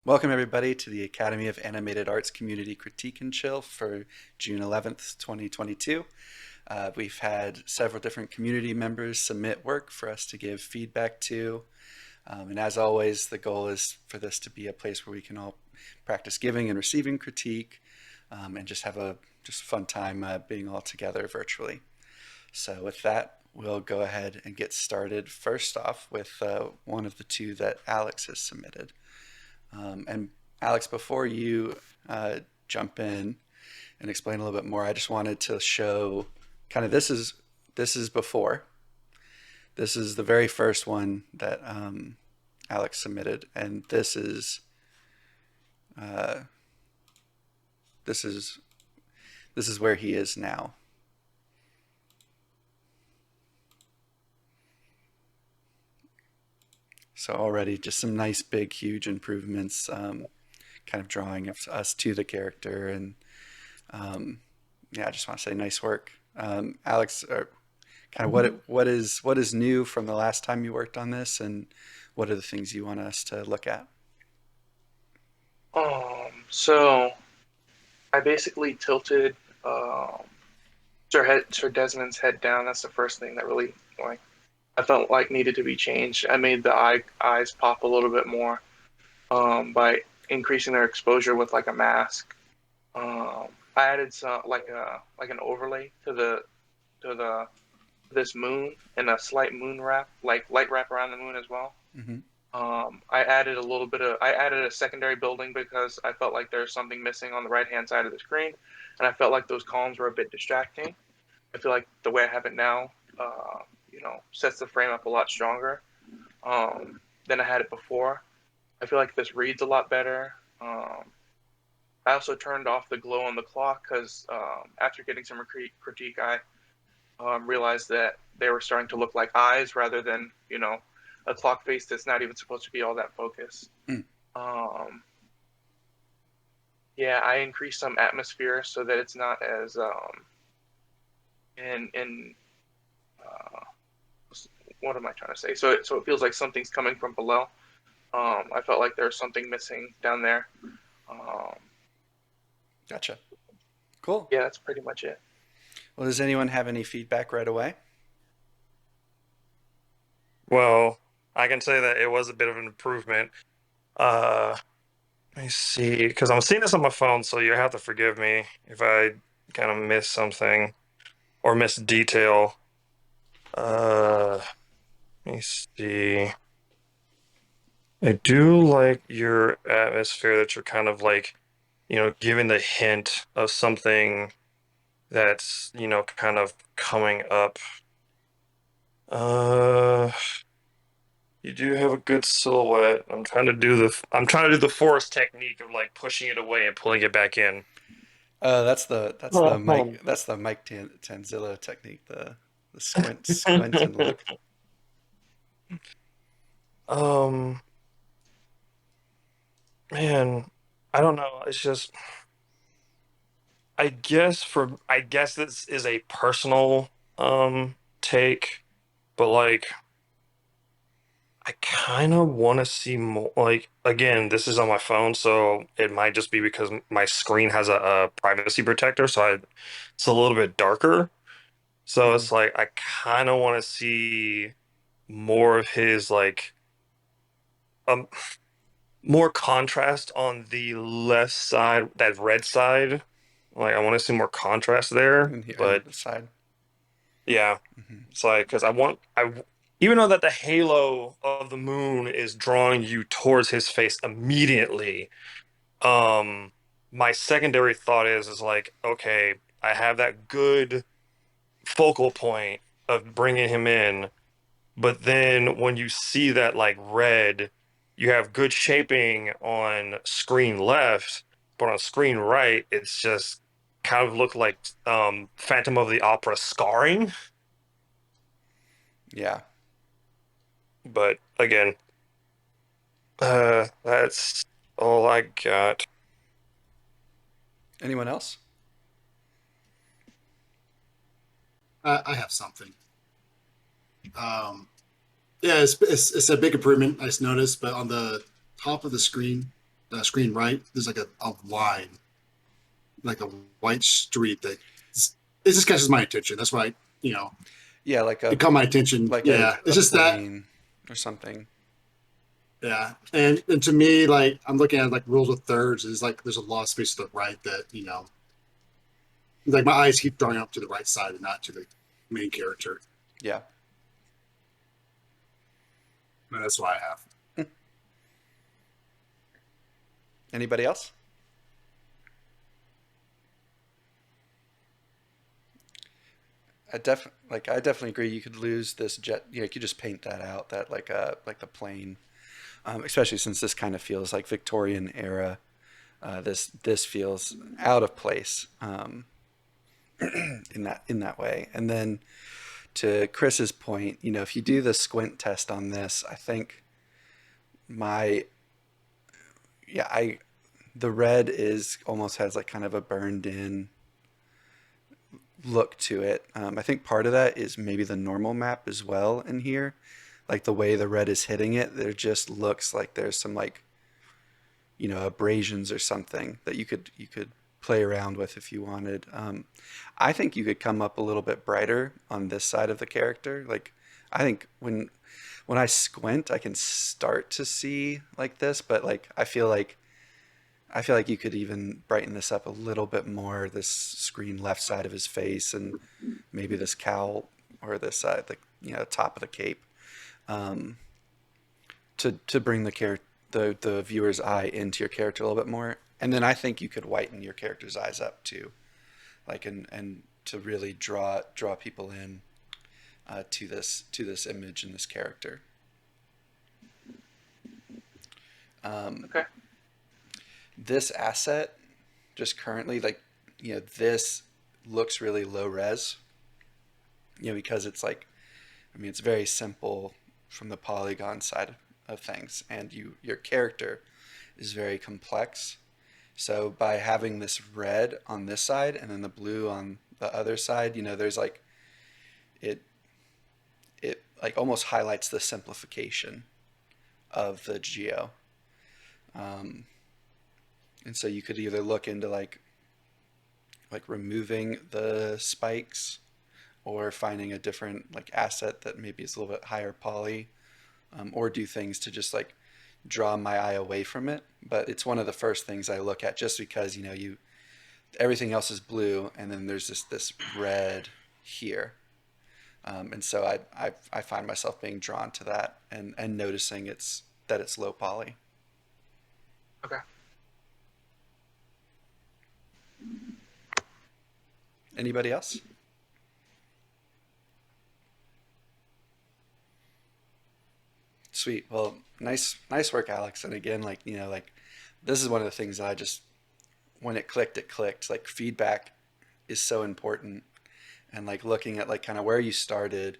Welcome, everybody, to the Academy of Animated Arts Community Critique and Chill for June 11th, 2022. We've had several different community members submit work for us to give feedback to. And as always, the goal is for this to be a place where we can all practice giving and receiving critique and just have a fun time being all together virtually. So with that, we'll go ahead and get started first off with one of the two that Alex has submitted. And Alex, before you jump in and explain a little bit more, I just wanted to show kind of this is before. This is the very first one that Alex submitted, and uh, this is this is where he is now. So already just some nice, big, huge improvements, kind of drawing us to the character, and um, yeah, I just want to say nice work, Alex. Kind of what is new from the last time you worked on this, and what are the things you want us to look at? So I basically tilted Sir Desmond's head down. That's the first thing that really like I felt like needed to be changed. I made the eyes pop a little bit more by increasing their exposure with like a mask. I added some like an overlay to the this moon and a slight moon wrap, like light wrap around the moon as well. Hmm. I added a secondary building because I felt like there's something missing on the right hand side of the screen, and I felt like those columns were a bit distracting. I feel like the way I have it now, sets the frame up a lot stronger than I had it before. I feel like this reads a lot better. I also turned off the glow on the clock because after getting some critique, I realized that they were starting to look like eyes rather than a clock face that's not even supposed to be all that focused. Mm. Um, yeah, I increased some atmosphere so that it's not as in uh, what am I trying to say? So it feels like something's coming from below. I felt like there's something missing down there. Um, Gotcha. Cool. yeah, that's pretty much it. Well, does anyone have any feedback right away? Well, I can say that it was a bit of an improvement. Uh, Let me see, because I'm seeing this on my phone, so you have to forgive me if I kind of miss something or miss detail. Uh, Let me see. I do like your atmosphere that you're kind of like, giving the hint of something that's, kind of coming up. Uh, You do have a good silhouette. I'm trying to do the forest technique of like pushing it away and pulling it back in. Mike Tanzillo technique, the squint and look. Um, Man, I don't know. It's just I guess this is a personal take, but like I kind of want to see more. Like again, this is on my phone, so it might just be because my screen has a privacy protector, it's a little bit darker. So Hmm. it's like I kind of want to see more of his like um more contrast on the left side, that red side. Like I want to see more contrast there, And here on but the side. yeah, Hmm. it's like because even though that the halo of the moon is drawing you towards his face immediately, um, my secondary thought is like, okay, I have that good focal point of bringing him in. But then when you see that like red, you have good shaping on screen left, but on screen right, it's just kind of look like Phantom of the Opera scarring. Yeah. But again, that's all I got. Anyone else? I have something. Um, yeah, it's a big improvement I just noticed, but on the top of the screen, screen right, there's like a line, like a white streak that it just catches my attention. That's why Yeah, like it caught my attention. Yeah, a it's just that. plane or something. Yeah, and to me, like I'm looking at like rules of thirds. Is like there's a lot of space to the right that like my eyes keep drawing up to the right side and not to the main character. Yeah. And that's why I have. Anybody else? I definitely agree. You could lose this jet. You could just paint that out. That like the plane, especially since this kind of feels like Victorian era. This feels out of place in that way. And then to Chris's point, if you do the squint test on this, I think my yeah I the red is almost has like kind of a burned in look to it. I think part of that is maybe the normal map as well in here. Like the way the red is hitting it, there just looks like there's some like, abrasions or something that you could play around with if you wanted. I think you could come up a little bit brighter on this side of the character. Like I think when I squint, I can start to see like this, but like I feel like you could even brighten this up a little bit more. This screen left side of his face, and maybe this cowl or this side, the top of the cape, um, to bring the viewer's eye into your character a little bit more. And then I think you could whiten your character's eyes up too, like and to really draw people in to this image and this character. Okay. This asset just currently this looks really low res, because it's like, it's very simple from the polygon side of things, and your character is very complex. So by having this red on this side and then the blue on the other side, there's like it like almost highlights the simplification of the geo. And so you could either look into like removing the spikes, or finding a different like asset that maybe is a little bit higher poly, or do things to just like draw my eye away from it. But it's one of the first things I look at, just because everything else is blue, and then there's this red here, and so I find myself being drawn to that and noticing that it's low poly. Okay. Anybody else? Sweet. Well, nice work, Alex. And again, this is one of the things that I just, when it clicked, it clicked. Like feedback is so important, and like looking at like kind of where you started,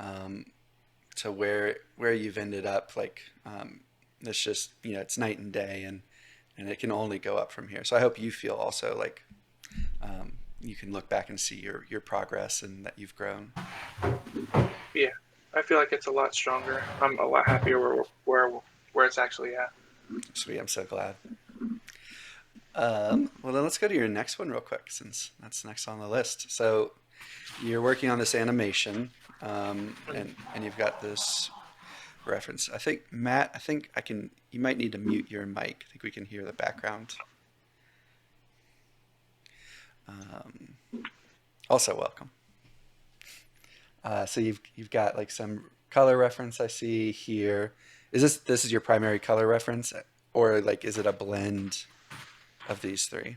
to where you've ended up, it's just, it's night and day, and it can only go up from here. So I hope you feel also like you can look back and see your progress and that you've grown. Yeah, I feel like it's a lot stronger. I'm a lot happier where it's actually at. Sweet, I'm so glad. Well, then let's go to your next one real quick, since that's next on the list. So you're working on this animation, and you've got this reference. I think Matt, you might need to mute your mic. I think we can hear the background. Also welcome. So you've got like some color reference I see here. Is this is your primary color reference, or like is it a blend of these three?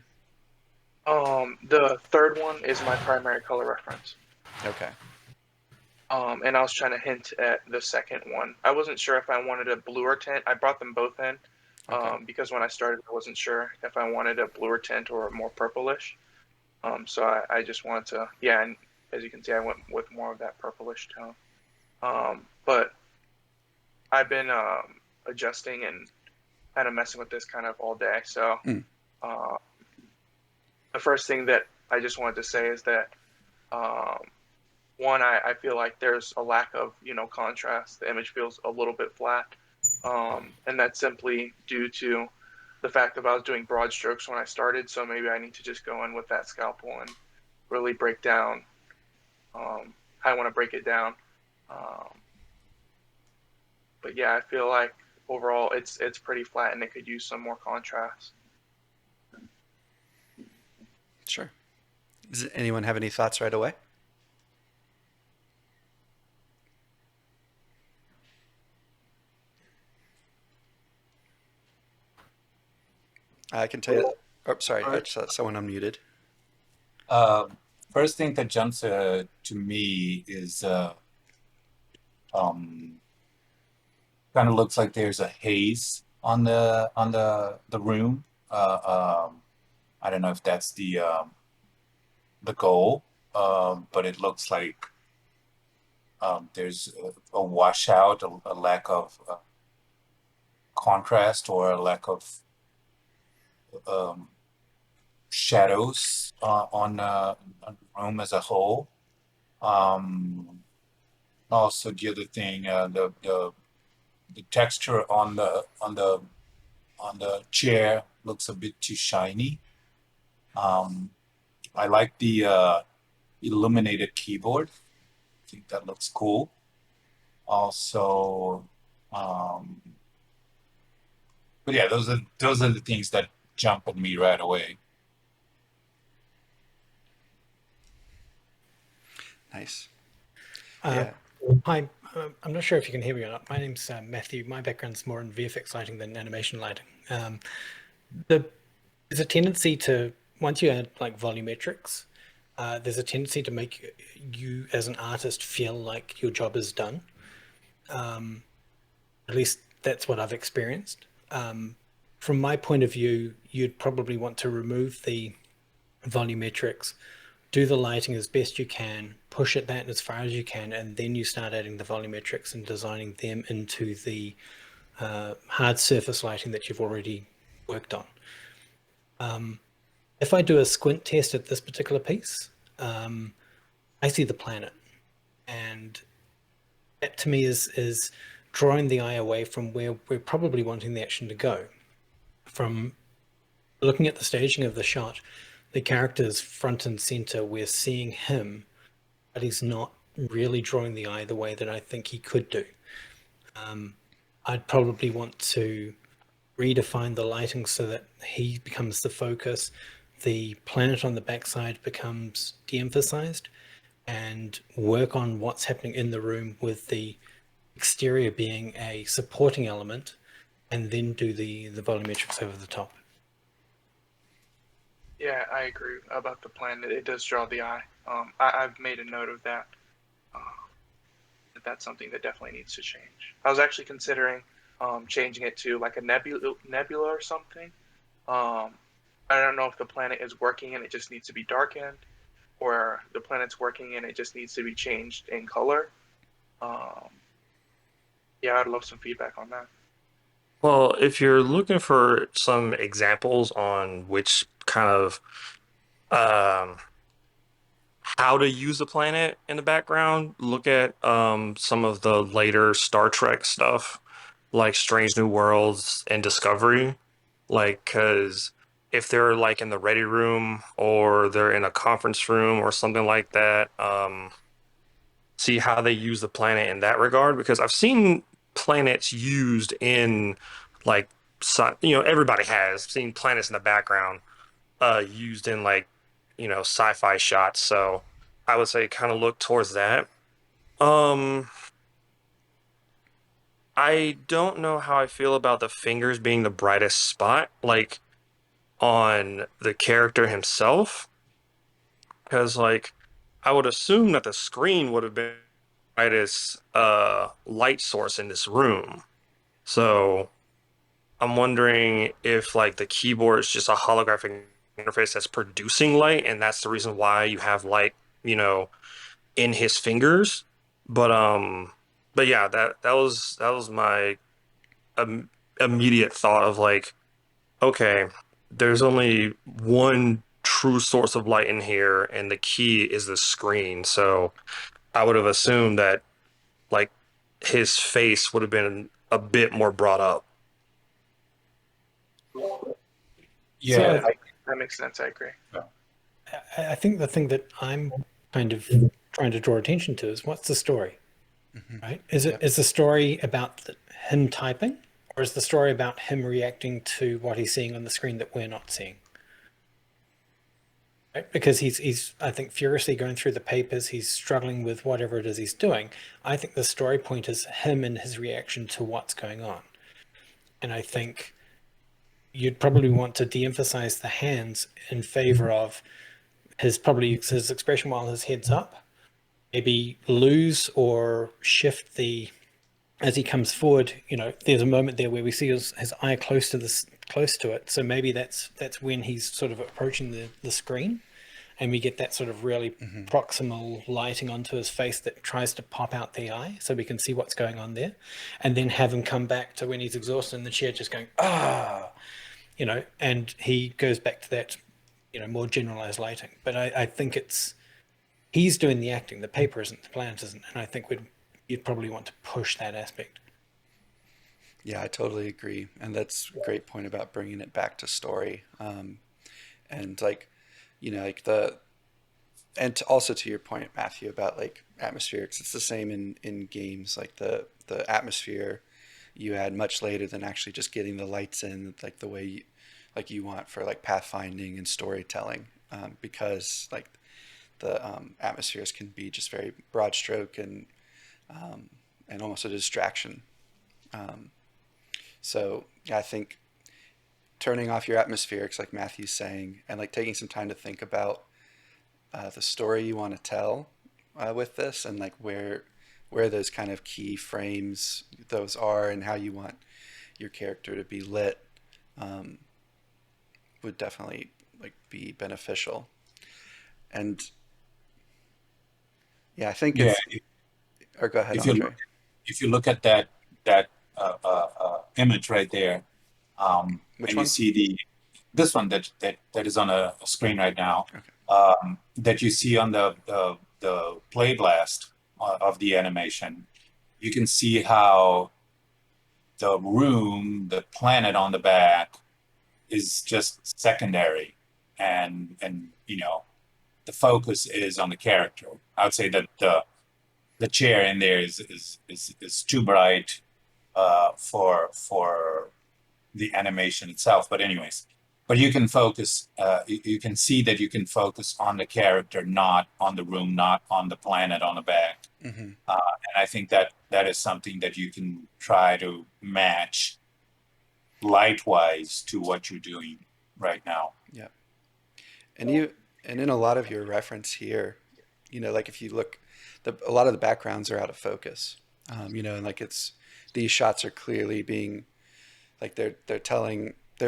The third one is my primary color reference. Okay. And I was trying to hint at the second one. I wasn't sure if I wanted a bluer tint. I brought them both in, Okay. because when I started, I wasn't sure if I wanted a bluer tint or a more purplish. So I just wanted to, yeah, and as you can see, I went with more of that purplish tone. But I've been adjusting and kind of messing with this kind of all day. So the first thing that I just wanted to say is that, one, I feel like there's a lack of, contrast. The image feels a little bit flat. And that's simply due to the fact that I was doing broad strokes when I started, so maybe I need to just go in with that scalpel and really break down how I want to break it down. Um, but yeah, I feel like overall it's pretty flat and it could use some more contrast. Sure. Does anyone have any thoughts right away? I can tell you. Oh, sorry, I just saw someone unmuted. Um, First thing that jumps to me is um, kind of looks like there's a haze on the room. I don't know if that's the goal, but it looks like there's a washout, a lack of contrast, or a lack of um, shadows on the room as a whole. Um, Also, the other thing, the texture on the chair looks a bit too shiny. Um, I like the illuminated keyboard. I think that looks cool. Also, um, but yeah, those are the things that jump at me right away. Nice. Uh, Yeah. Hi, I'm not sure if you can hear me or not. My name's Matthew. My background's more in VFX lighting than animation lighting. The, there's a tendency to, once you add like volumetrics, there's a tendency to make you as an artist feel like your job is done. At least that's what I've experienced. From my point of view, you'd probably want to remove the volumetrics, do the lighting as best you can, push it that as far as you can, and then you start adding the volumetrics and designing them into the hard surface lighting that you've already worked on. If I do a squint test at this particular piece, I see the planet, and that to me is drawing the eye away from where we're probably wanting the action to go. From looking at the staging of the shot, the character's front and center, we're seeing him, but he's not really drawing the eye the way that I think he could do. I'd probably want to redefine the lighting so that he becomes the focus, the planet on the backside becomes de-emphasized, and work on what's happening in the room with the exterior being a supporting element, and then do the volumetrics over the top. Yeah, I agree about the plan. It does draw the eye. I've made a note of that. Uh, that's something that definitely needs to change. I was actually considering changing it to like a nebula or something. Um, I don't know if the planet is working and it just needs to be darkened, or the planet's working and it just needs to be changed in color. Um, yeah, I'd love some feedback on that. Well, if you're looking for some examples on which kind of um, how to use the planet in the background, look at some of the later Star Trek stuff, like Strange New Worlds and Discovery. Like, because if they're like in the ready room or they're in a conference room or something like that, see how they use the planet in that regard. Because I've seen planets used in like, everybody has seen planets in the background used in like, sci-fi shots. So I would say kind of look towards that. Um, I don't know how I feel about the fingers being the brightest spot, like on the character himself, because like I would assume that the screen would have been the brightest light source in this room. So I'm wondering if like the keyboard is just a holographic interface that's producing light, and that's the reason why you have light, you know, in his fingers. But but yeah, that was my um, immediate thought of like, okay, there's only one true source of light in here, and the key is the screen. So I would have assumed that like his face would have been a bit more brought up. Yeah, So That makes sense. I agree. I think the thing that I'm kind of trying to draw attention to is what's the story, Hmm. right? Is it Yep. is the story about him typing, or is the story about him reacting to what he's seeing on the screen that we're not seeing? Right? Because he's I think furiously going through the papers, he's struggling with whatever it is he's doing. I think the story point is him and his reaction to what's going on. And I think you'd probably want to de-emphasize the hands in favor of his expression while his head's up. Maybe lose or shift the as he comes forward. There's a moment there where we see his eye close to it. So maybe that's when he's sort of approaching the screen, and we get that sort of really Hmm. proximal lighting onto his face that tries to pop out the eye so we can see what's going on there, and then have him come back to when he's exhausted in the chair just going and he goes back to that more generalized lighting. But I think he's doing the acting, the paper isn't, the planet isn't, and I think you'd probably want to push that aspect. Yeah, I totally agree, and that's a great point about bringing it back to story. And like, like also to your point, Matthew, about like atmospherics, it's the same in games. Like the atmosphere you add much later than actually just getting the lights in, like the way you want for like pathfinding and storytelling, because like the atmospheres can be just very broad stroke and almost a distraction. Um, so yeah, I think turning off your atmospherics, like Matthew's saying, and like taking some time to think about the story you want to tell with this, and like where those kind of key frames those are, and how you want your character to be lit, um, would definitely like be beneficial. And yeah, I think yeah. it's. Or go ahead, If you Andre. look, if you look at that image right there, Which and you one? see this one that is on a screen right now, Okay. that you see on the play blast of the animation, you can see how the room, the planet on the back, is just secondary, and the focus is on the character. I would say that the chair in there is too bright for the animation itself. But anyways, but you can focus. You can see that you can focus on the character, not on the room, not on the planet on the back. Mm-hmm. And I think that is something that you can try to match light wise to what you're doing right now. Yeah. And in a lot of your reference here, like if you look, a lot of the backgrounds are out of focus. And like these shots are clearly being like they're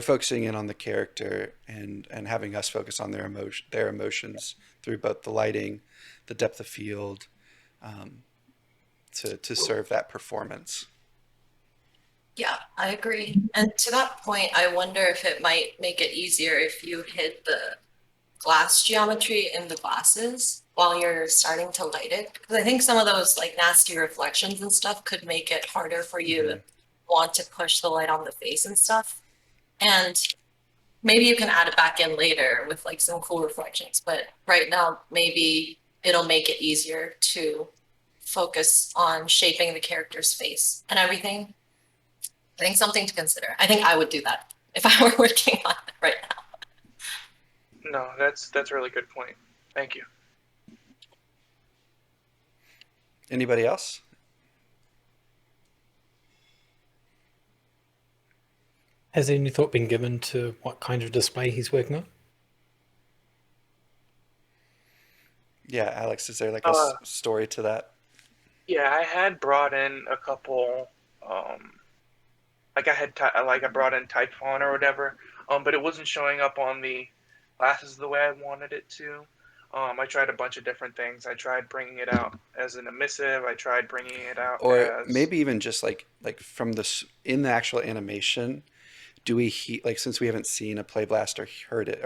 focusing in on the character and having us focus on their emotions through both the lighting, the depth of field, um, to serve that performance. Yeah, I agree. And to that point, I wonder if it might make it easier if you hid the glass geometry in the glasses while you're starting to light it. Because I think some of those like nasty reflections and stuff could make it harder for you Mm-hmm. to want to push the light on the face and stuff. And maybe you can add it back in later with like some cool reflections. But right now, maybe it'll make it easier to focus on shaping the character's face and everything. I think something to consider. I think I would do that if I were working on it right now. No, that's a really good point. Thank you. Anybody else? Has any thought been given to what kind of display he's working on? Yeah, Alex, is there like a Uh, story to that? yeah, I had brought in a couple, like I brought in type font or whatever, but it wasn't showing up on the glasses the way I wanted it to. I tried a bunch of different things. I tried bringing it out as an emissive. I tried bringing it out Or as maybe even just like from in the actual animation, do we like, since we haven't seen a play blast or heard it,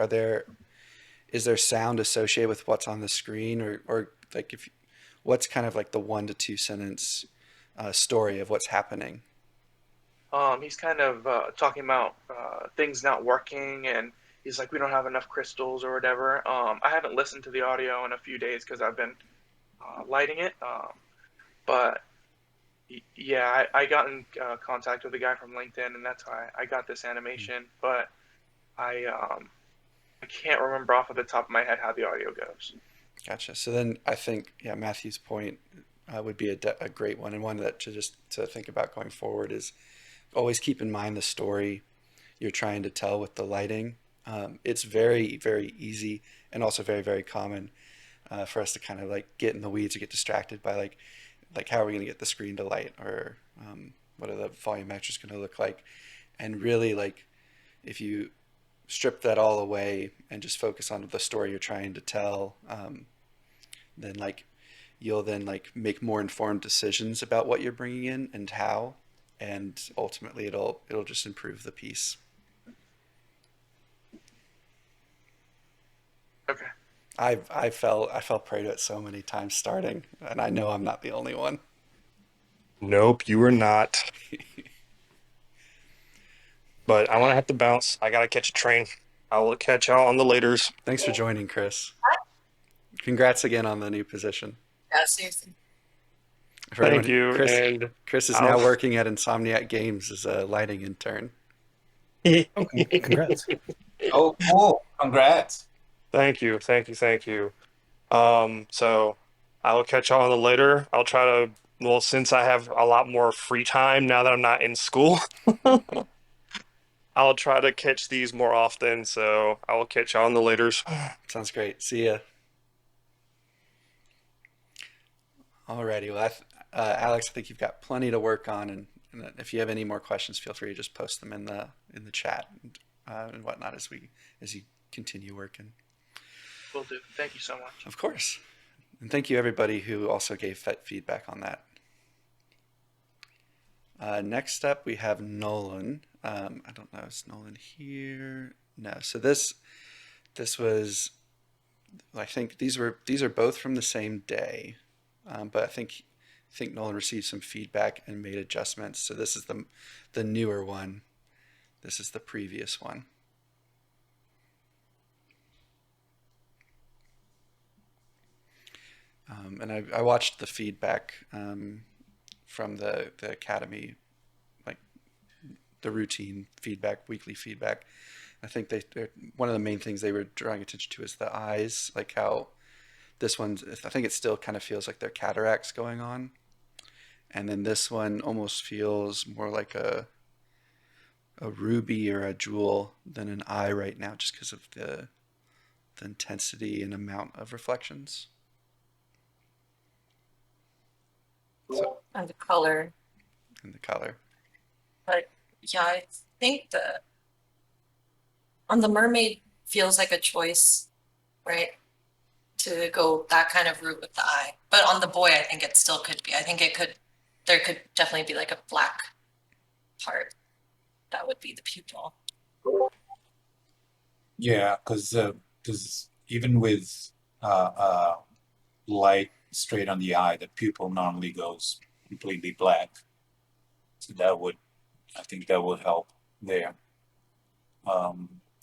is there sound associated with what's on the screen, or like if what's kind of like the 1 to 2 sentence story of what's happening? he's kind of talking about things not working, and he's like, we don't have enough crystals or whatever. I haven't listened to the audio in a few days because I've been lighting it. But yeah, I got in contact with a guy from LinkedIn, and that's how I got this animation. But I can't remember off of the top of my head how the audio goes. Gotcha. So then I think, yeah, Matthew's point would be a great one, and one that to think about going forward is always keep in mind the story you're trying to tell with the lighting. It's very, very easy and also very, very common for us to kind of like get in the weeds or get distracted by like how are we going to get the screen to light, or what are the volumetrics going to look like, and really like if you strip that all away and just focus on the story you're trying to tell, then like you'll then like make more informed decisions about what you're bringing in and how, and ultimately it'll just improve the piece. Okay. I fell prey to it so many times starting, and I know I'm not the only one. Nope, you are not. But I want to have to bounce. I gotta catch a train. I will catch y'all on the laters. Thanks for joining, Chris. Congrats again on the new position. Yeah, seriously. For everyone, Thank you. And Chris is I'll- now working at Insomniac Games as a lighting intern. Oh, congrats. Oh, cool. Congrats. Thank you. So I will catch y'all on the later. I'll try to, well, since I have a lot more free time now that I'm not in school, I'll try to catch these more often. So I will catch y'all on the laters. Sounds great. See ya. Alrighty. Well, Alex, I think you've got plenty to work on, and if you have any more questions, feel free to just post them in the chat and whatnot as you continue working. Will do. Thank you so much. Of course. And thank you everybody who also gave feedback on that. Next up, we have Nolan. I don't know, is Nolan here? No. So this was, I think these are both from the same day, but I think Nolan received some feedback and made adjustments. So this is the newer one. This is the previous one. And I watched the feedback from the academy, like the routine feedback, weekly feedback. I think they're one of the main things they were drawing attention to is the eyes, like how this one, I think it still kind of feels like there are cataracts going on, and then this one almost feels more like a ruby or a jewel than an eye right now, just because of the intensity and amount of reflections. So, And the color. and the color. But yeah, I think on the mermaid feels like a choice, right? To go that kind of route with the eye. But on the boy, I think it still could be. I think there could definitely be like a black part that would be the pupil. Yeah, because even with light straight on the eye, the pupil normally goes completely black. So I think that would help there. A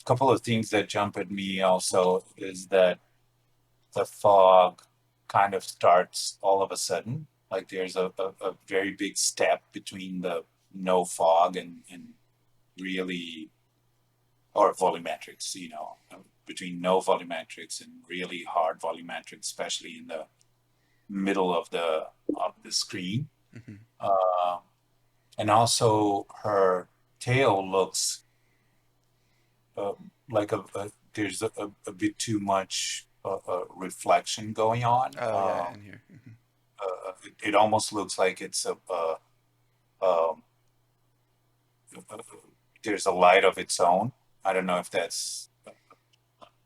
couple of things that jump at me also is that the fog kind of starts all of a sudden. Like there's a very big step between the no fog and really, or volumetrics, between no volumetrics and really hard volumetrics, especially in the middle of the screen. Mm-hmm. And also her tail looks like there's a bit too much reflection going on. Oh yeah, in here. Mm-hmm. It almost looks like it's there's a light of its own. I don't know if that's,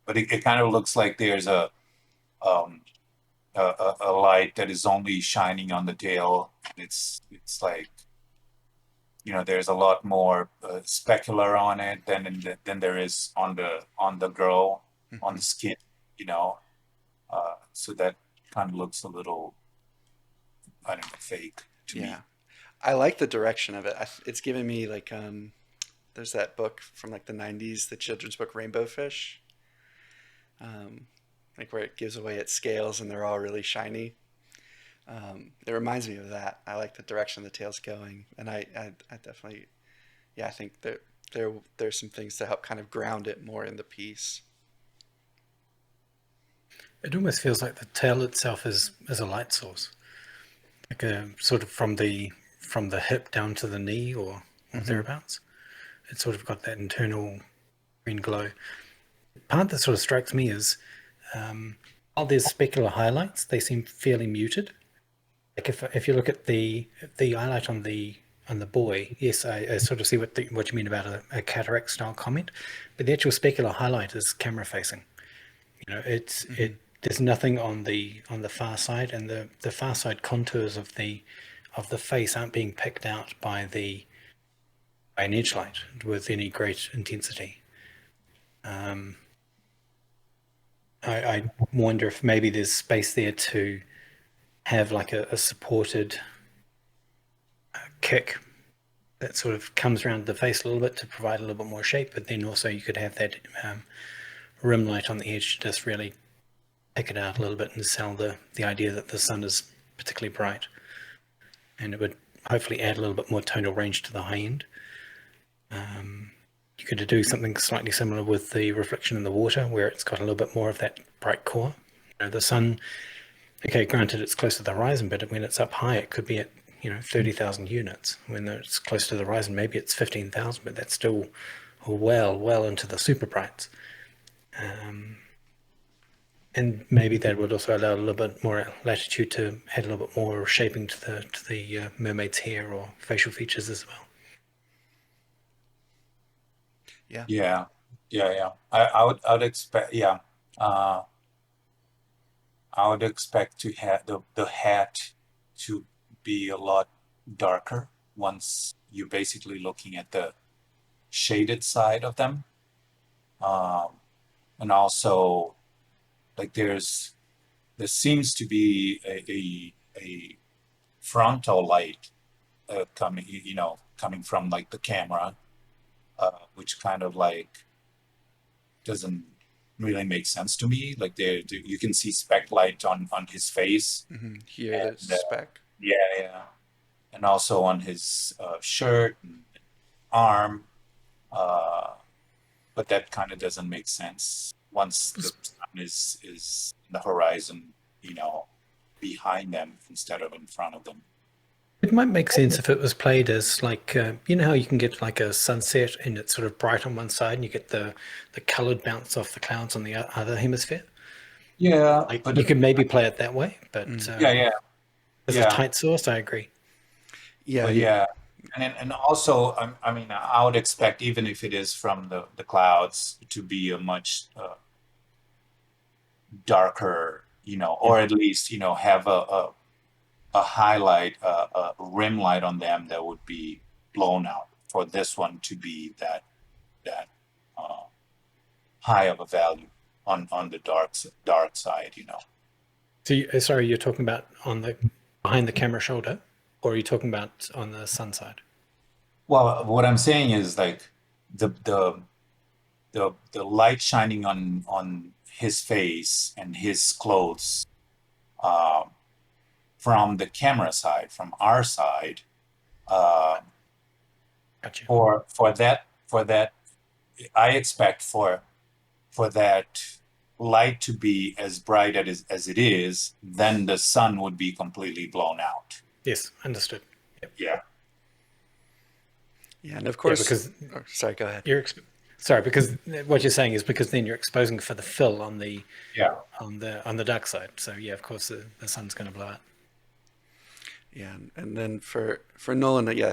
but it kind of looks like there's a light that is only shining on the tail. It's like, there's a lot more specular on it than there is on the girl, Mm-hmm. on the skin, so that kind of looks a little, I don't know, fake to me. Yeah, I like the direction of it. It's giving me like the there's that book from like the 90s, the children's book Rainbow Fish, like where it gives away its scales and they're all really shiny. It reminds me of that. I like the direction the tail's going, and I definitely, yeah, I think that there's some things to help kind of ground it more in the piece. It almost feels like the tail itself is a light source, like a sort of from the hip down to the knee or thereabouts. It's sort of got that internal green glow. The part that sort of strikes me is, while there's specular highlights, they seem fairly muted. Like if you look at the highlight on the boy, yes, I sort of see what you mean about a cataract style comment, but the actual specular highlight is camera facing. You know, there's nothing on the far side, and the far side contours of the face aren't being picked out by an edge light with any great intensity. I wonder if maybe there's space there to have like a supported kick that sort of comes around the face a little bit to provide a little bit more shape, but then also you could have that rim light on the edge to just really pick it out a little bit and sell the idea that the sun is particularly bright, and it would hopefully add a little bit more tonal range to the high end. You could do something slightly similar with the reflection in the water, where it's got a little bit more of that bright core. You know, the sun, okay, granted it's close to the horizon, but when it's up high, it could be at 30,000 units. When it's close to the horizon, maybe it's 15,000, but that's still well into the super brights. And maybe that would also allow a little bit more latitude to add a little bit more shaping to the mermaid's hair or facial features as well. Yeah. I would expect, I would expect to have the hat to be a lot darker once you're basically looking at the shaded side of them. And also, like there seems to be a frontal light coming from like the camera, which kind of like doesn't really make sense to me. Like you can see speck light on his face. Here, And, the spec. yeah, and also on his shirt and arm. But that kind of doesn't make sense once the sun is in the horizon, behind them instead of in front of them. It might make sense if it was played as like, how you can get like a sunset and it's sort of bright on one side and you get the colored bounce off the clouds on the other hemisphere. Yeah, Like but you could maybe play it that way, but yeah, as a tight source, I agree. Yeah, but yeah, and also, I mean, I would expect even if it is from the clouds to be a much darker, or at least have a highlight, a rim light on them that would be blown out for this one to be that uh, high of a value on the dark side. So, sorry, you're talking about on the behind the camera shoulder, or are you talking about on the sun side? Well, what I'm saying is like the light shining on his face and his clothes, from the camera side, from our side, Gotcha. for that, I expect for that light to be as bright as it is, then the sun would be completely blown out. Yes, understood. Yep. Yeah. Yeah, and of course, because sorry, go ahead. Sorry, because what you're saying is because then you're exposing for the fill on the Yeah. on the dark side. So yeah, of course the sun's going to blow out. Yeah, and then for Nolan, yeah, I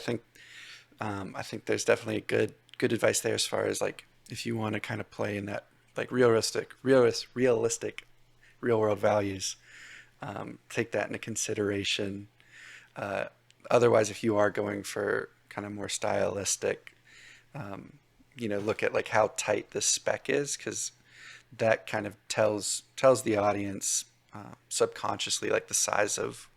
think there's definitely good advice there as far as like if you want to kind of play in that like realistic real world values, take that into consideration. Otherwise, if you are going for kind of more stylistic, look at like how tight the spec is, because that kind of tells the audience subconsciously like the size of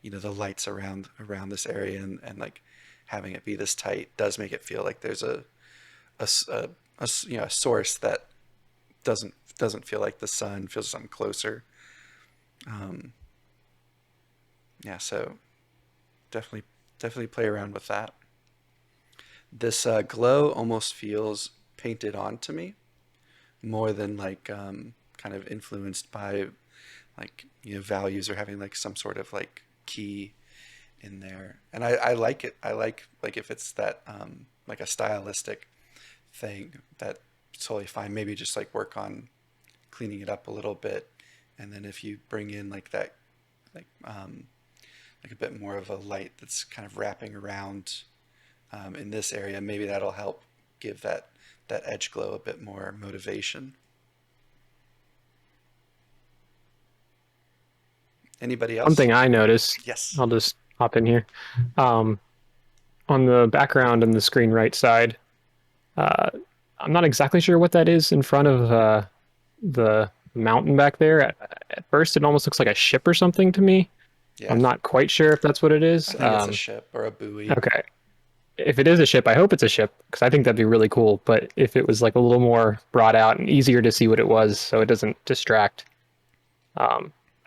the lights around this area, and like having it be this tight does make it feel like there's a a source that doesn't feel like the sun, feels something closer. Um, yeah, so definitely play around with that. This glow almost feels painted onto me more than like kind of influenced by like values or having like some sort of like key in there. And I like it. I like if it's that like a stylistic thing, that's totally fine. Maybe just like work on cleaning it up a little bit, and then if you bring in like that like like a bit more of a light that's kind of wrapping around in this area, maybe that'll help give that edge glow a bit more motivation. Anybody else? One thing I noticed, Yes. I'll just hop in here. Um, on the background and the screen right side, uh, I'm not exactly sure what that is in front of the mountain back there. At first, it almost looks like a ship or something to me. Yeah. I'm not quite sure if that's what it is. I think it's a ship or a buoy. Okay. If it is a ship, I hope it's a ship because I think that'd be really cool. But if it was like a little more brought out and easier to see what it was so it doesn't distract, I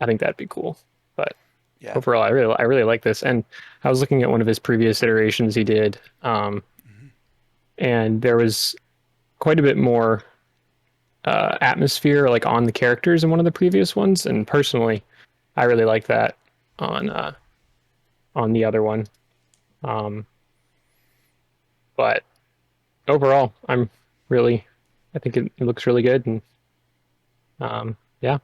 think that'd be cool. But Yeah. overall, I really like this. And I was looking at one of his previous iterations he did, and there was quite a bit more atmosphere like on the characters in one of the previous ones. And personally, I really like that on the other one. But overall, I think it looks really good. And yeah.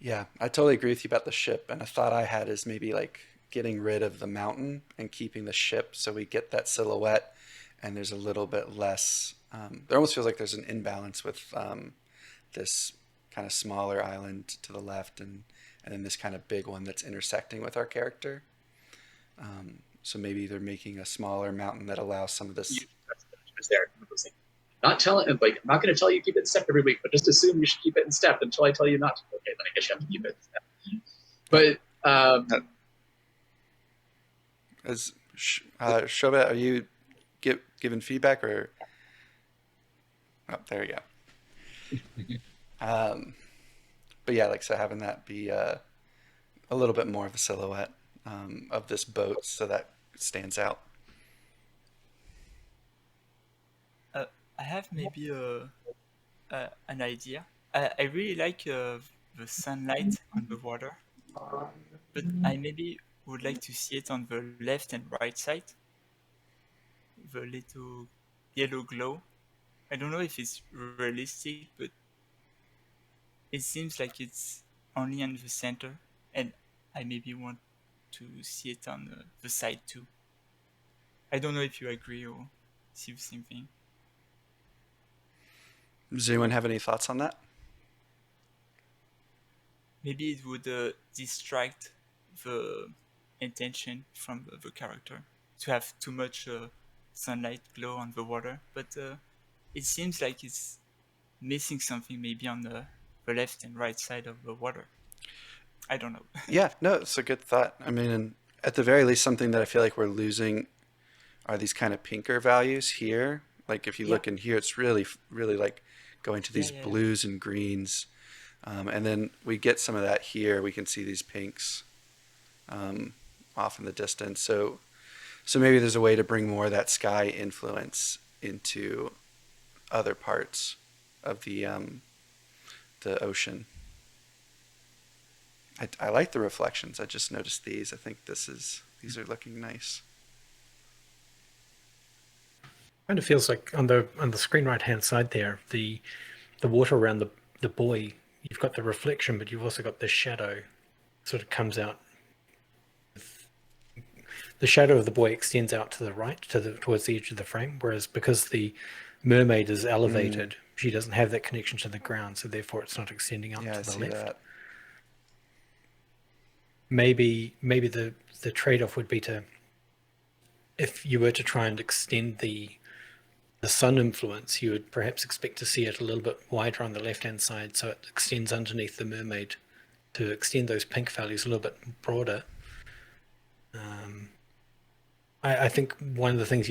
Yeah, I totally agree with you about the ship. And a thought I had is maybe like getting rid of the mountain and keeping the ship so we get that silhouette and there's a little bit less. There almost feels like there's an imbalance with this kind of smaller island to the left and then this kind of big one that's intersecting with our character. So maybe they're making a smaller mountain that allows some of this. Is there. Not telling, like, I'm not going to tell you keep it in step every week, but just assume you should keep it in step until I tell you not to. Okay, then I guess you have to keep it in step. But Shobha, are you giving feedback or? Oh, there you go. But yeah, like so, having that be a little bit more of a silhouette of this boat, so that it stands out. I have maybe an idea. I really like the sunlight on the water, but I maybe would like to see it on the left and right side. The little yellow glow. I don't know if it's realistic, but it seems like it's only in the center, and I maybe want to see it on the side too. I don't know if you agree or see the same thing. Does anyone have any thoughts on that? Maybe it would distract the intention from the character to have too much sunlight glow on the water, but it seems like it's missing something maybe on the left and right side of the water. I don't know. Yeah, no, it's a good thought. I mean, at the very least, something that I feel like we're losing are these kind of pinker values here. Like if you look in here, it's really like going to these blues and greens. And then we get some of that here. We can see these pinks off in the distance. So maybe there's a way to bring more of that sky influence into other parts of the ocean. I like the reflections. I just noticed these. I think these are looking nice. Kind of feels like on the screen right hand side there, the water around the buoy, you've got the reflection, but you've also got the shadow sort of comes out. The shadow of the buoy extends out to the right, towards the edge of the frame, whereas because the mermaid is elevated, she doesn't have that connection to the ground, so therefore it's not extending out to the left. That. Maybe the trade-off would be if you were to try and extend the sun influence, you would perhaps expect to see it a little bit wider on the left-hand side, so it extends underneath the mermaid to extend those pink values a little bit broader. I think one of the things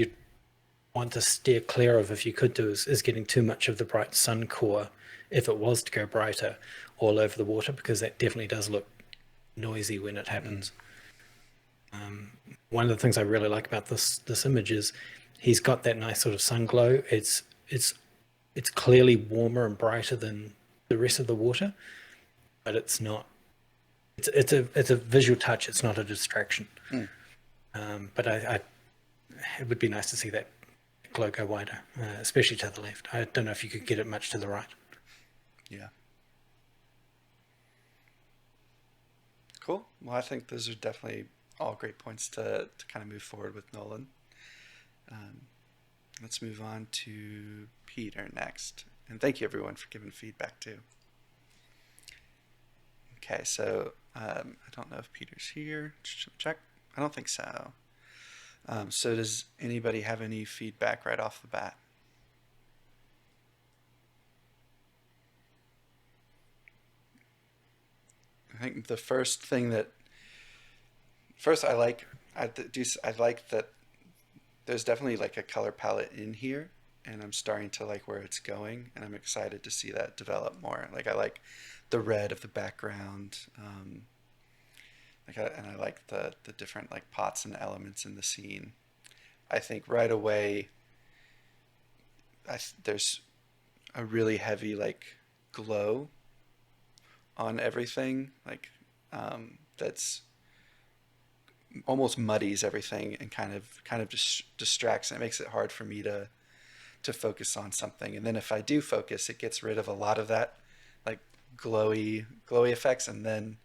want to steer clear of, if you could do, is getting too much of the bright sun core, if it was to go brighter, all over the water, because that definitely does look noisy when it happens. One of the things I really like about this image is he's got that nice sort of sun glow. It's clearly warmer and brighter than the rest of the water, but it's not. It's a visual touch. It's not a distraction. But it would be nice to see that glow go wider, especially to the left. I don't know if you could get it much to the right. Yeah. Cool. Well, I think those are definitely all great points to kind of move forward with Nolan. Let's move on to Peter next. And thank you, everyone, for giving feedback, too. Okay, so I don't know if Peter's here. Check. I don't think so. So does anybody have any feedback right off the bat? I think the first thing that I like that there's definitely like a color palette in here, and I'm starting to like where it's going, and I'm excited to see that develop more. Like I like the red of the background, and I like the different like pots and elements in the scene. I think right away there's a really heavy like glow on everything, like that's almost muddies everything and kind of distracts, and it makes it hard for me to focus on something. And then if I do focus, it gets rid of a lot of that like glowy effects, and then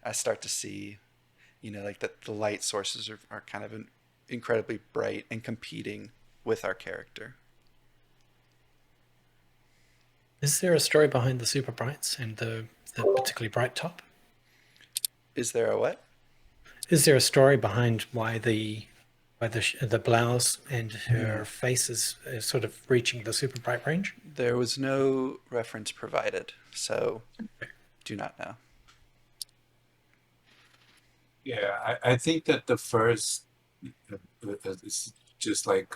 I start to see, like that the light sources are kind of incredibly bright and competing with our character. Is there a story behind the super brights and the particularly bright top? Is there a what? Is there a story behind why the blouse and her face is sort of reaching the super bright range? There was no reference provided, so do not know. Yeah, I think that the first is just like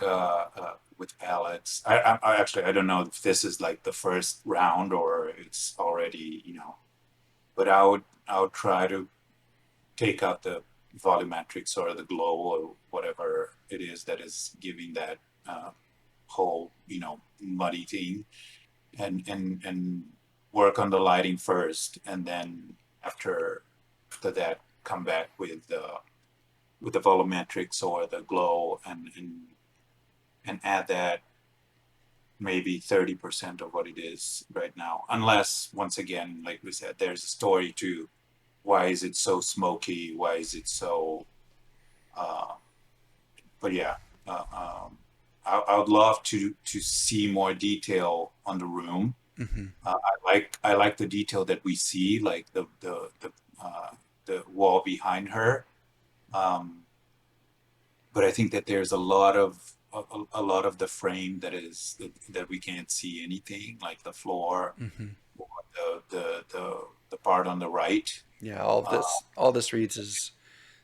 with palettes. I actually I don't know if this is like the first round or it's already, but I would try to take out the volumetrics or the glow or whatever it is that is giving that whole muddy thing, and work on the lighting first, and then after that come back with the volumetrics or the glow, and add that maybe 30% of what it is right now, unless once again, like we said, there's a story to why is it so smoky, why is it so but yeah, I would love to see more detail on the room. Mm-hmm. I like the detail that we see, like the wall behind her, but I think that there's a lot of the frame that we can't see anything, like the floor, Mm-hmm. or the part on the right. Yeah, all this reads is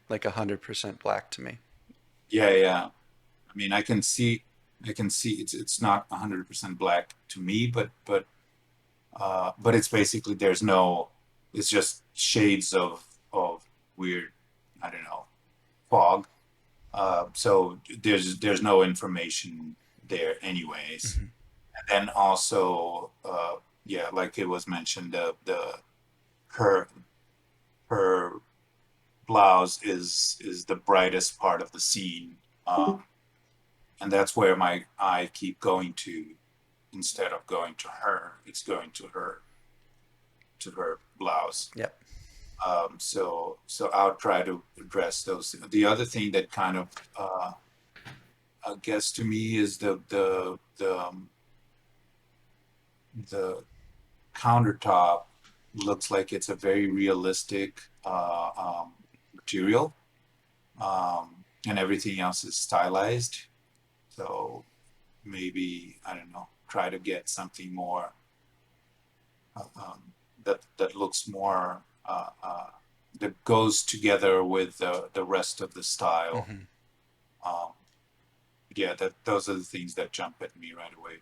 like 100% black to me. Yeah. I mean, I can see it's not 100% black to me, but it's basically it's just shades of weird, I don't know, fog. So there's no information there anyways. Mm-hmm. And then also, yeah, like it was mentioned, her blouse is the brightest part of the scene, and that's where my eye keep going to. Instead of going to her, it's going to her blouse. Yep. So I'll try to address those. The other thing that kind of I guess to me is the countertop looks like it's a very realistic material, and everything else is stylized. So maybe, I don't know, try to get something more that looks more that goes together with the rest of the style. Mm-hmm. yeah, those are the things that jump at me right away.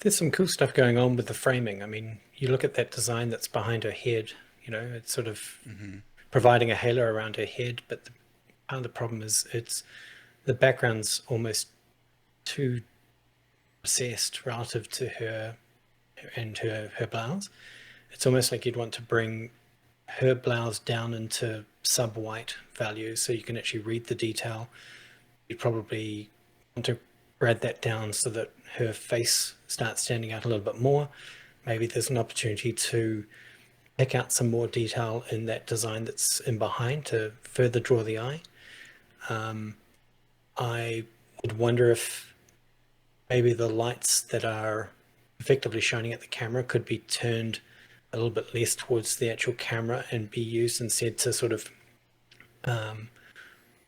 There's some cool stuff going on with the framing. I mean, you look at that design that's behind her head, it's sort of providing a halo around her head, but part of the problem is the background's almost too recessed relative to her and her blouse. It's almost like you'd want to bring her blouse down into sub-white values so you can actually read the detail. You'd probably want to grad that down so that her face starts standing out a little bit more. Maybe there's an opportunity to pick out some more detail in that design that's in behind to further draw the eye. I would wonder if maybe the lights that are effectively shining at the camera could be turned a little bit less towards the actual camera and be used instead to sort of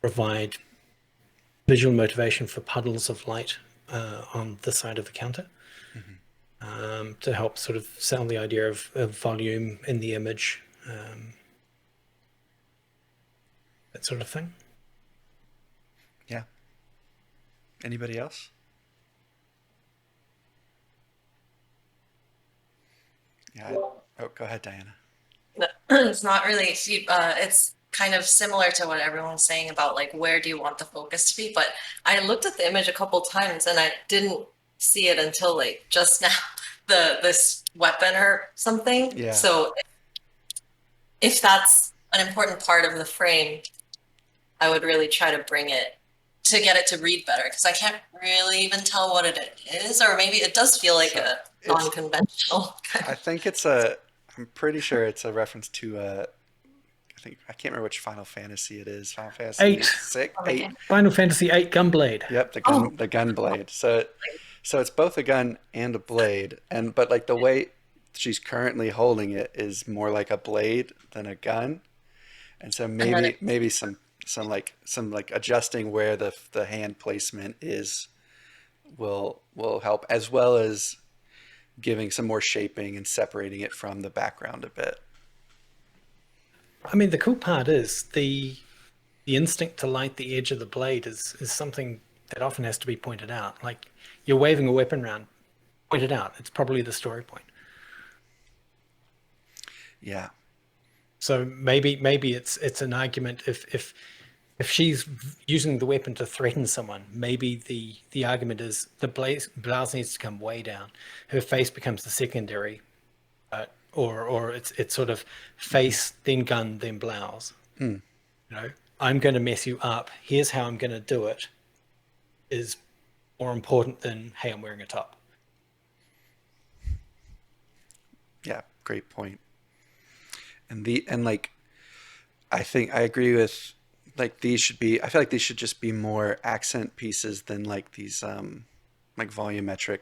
provide visual motivation for puddles of light on the side of the counter, to help sort of sell the idea of volume in the image, that sort of thing. Yeah. Anybody else? Yeah. Oh, go ahead, Diana. It's not really, it's kind of similar to what everyone's saying about like, where do you want the focus to be? But I looked at the image a couple times and I didn't see it until like just now, this weapon or something. Yeah. So if that's an important part of the frame, I would really try to bring it to get it to read better, because I can't really even tell what it is, or maybe it does feel like a non-conventional. I think I'm pretty sure it's a reference to I can't remember which Final Fantasy it is. Final Fantasy 8. 6, 8. Final Fantasy 8 Gunblade. Yep, the gun blade. So it's both a gun and a blade, but like the way she's currently holding it is more like a blade than a gun, and so maybe some adjusting where the hand placement is will help, as well as giving some more shaping and separating it from the background a bit. I mean, the cool part is the instinct to light the edge of the blade is something that often has to be pointed out. Like, you're waving a weapon around, point it out. It's probably the story point. Yeah. So maybe it's an argument if she's using the weapon to threaten someone, maybe the argument is the blouse needs to come way down. Her face becomes the secondary, or it's sort of face, then gun, then blouse. I'm going to mess you up. Here's how I'm going to do it. Is more important than, hey, I'm wearing a top. Yeah, great point. And like, I think I agree with, like, I feel like these should just be more accent pieces than like these like volumetric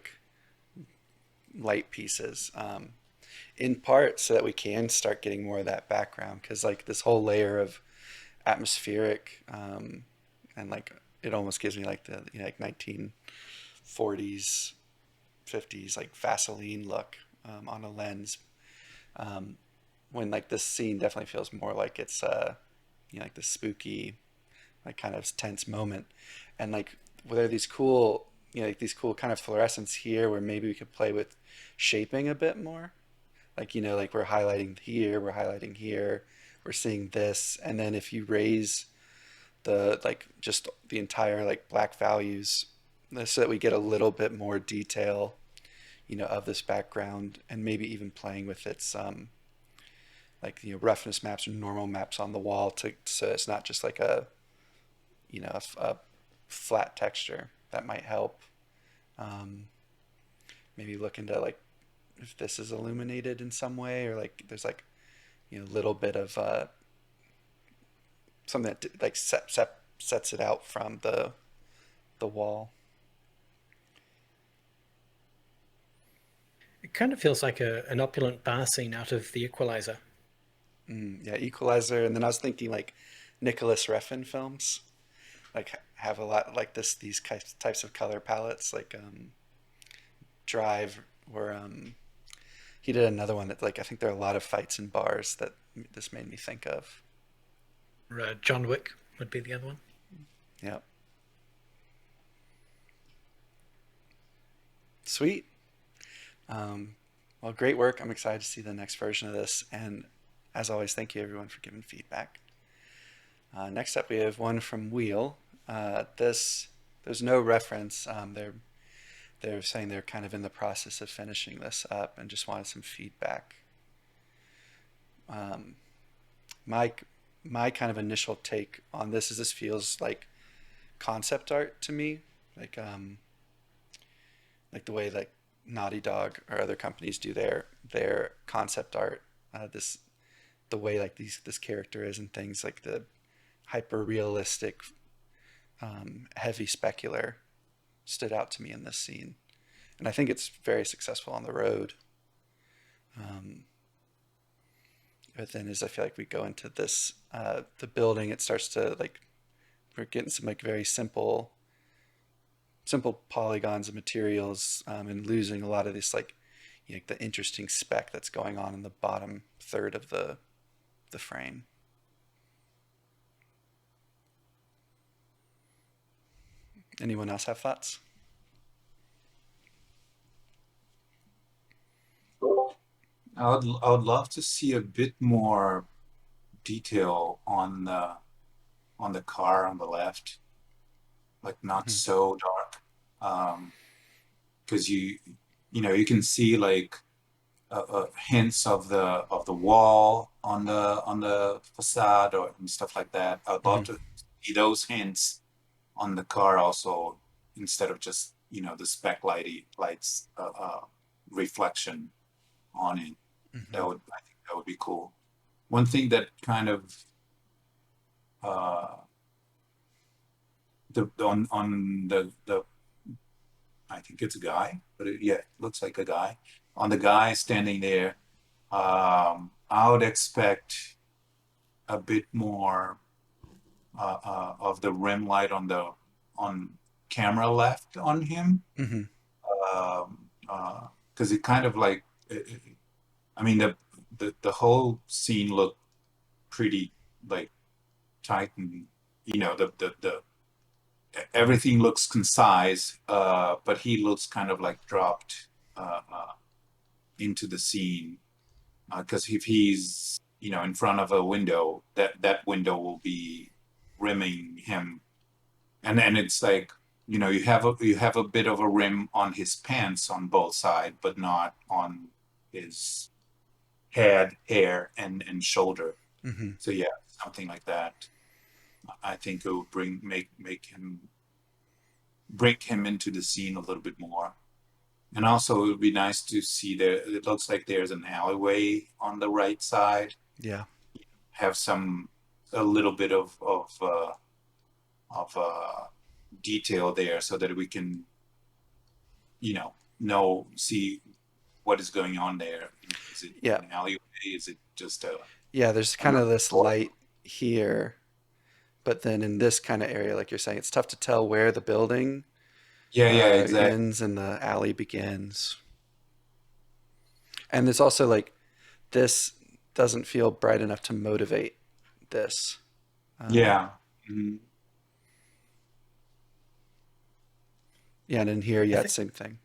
light pieces, in part so that we can start getting more of that background, because like this whole layer of atmospheric, and like it almost gives me like the like 1940s 50s like Vaseline look on a lens, when like this scene definitely feels more like it's like the spooky, like kind of tense moment. And like, were there these cool, like these cool kind of fluorescence here where maybe we could play with shaping a bit more, like like we're highlighting here, we're seeing this, and then if you raise the like just the entire like black values so that we get a little bit more detail of this background, and maybe even playing with its like roughness maps or normal maps on the wall, so it's not just like a a flat texture. That might help. Maybe look into like if this is illuminated in some way, or like there's like little bit of something that like sets it out from the wall. It kind of feels like an opulent bar scene out of The Equalizer. Yeah, Equalizer. And then I was thinking like Nicholas Refn films, like have a lot like these types of color palettes, like Drive, or he did another one that like I think there are a lot of fights in bars that this made me think of. John Wick would be the other one. Yeah. Sweet. Well, great work. I'm excited to see the next version of this. And as always, thank you everyone for giving feedback. Next up, we have one from Wheel. There's no reference. They're saying they're kind of in the process of finishing this up and just wanted some feedback. My kind of initial take on this is this feels like concept art to me, like the way like Naughty Dog or other companies do their concept art. The way like this character is and things like the hyper realistic, heavy specular stood out to me in this scene, and I think it's very successful on the road. But then as I feel like we go into this, the building, it starts to like, we're getting some like very simple polygons and materials, and losing a lot of this like, the interesting spec that's going on in the bottom third of the frame. Anyone else have thoughts? I would love to see a bit more detail on the car on the left, like not so dark, because you can see like hints of the wall on the facade or and stuff like that. I'd love to see those hints on the car also, instead of just the spec lights reflection on it. I think that would be cool. One thing that kind of on the I think it's a guy, but it looks like a guy. On the guy standing there, I would expect a bit more of the rim light on camera left on him, because it kind of like, I mean, the whole scene looked pretty like tight, and the everything looks concise, but he looks kind of like dropped into the scene, because if he's in front of a window, that window will be rimming him, and it's like you have a bit of a rim on his pants on both sides, but not on his head, hair, and shoulder. So yeah, something like that. I think it would bring him into the scene a little bit more. And also it would be nice to see it looks like there's an alleyway on the right side. Yeah. Have a little bit of detail there, so that we can see what is going on there. Is it an alleyway? Is it just a there's kind of this light here, but then in this kind of area, like you're saying, it's tough to tell where the building exactly ends and the alley begins. And there's also like, this doesn't feel bright enough to motivate this. Yeah, and in here, same thing.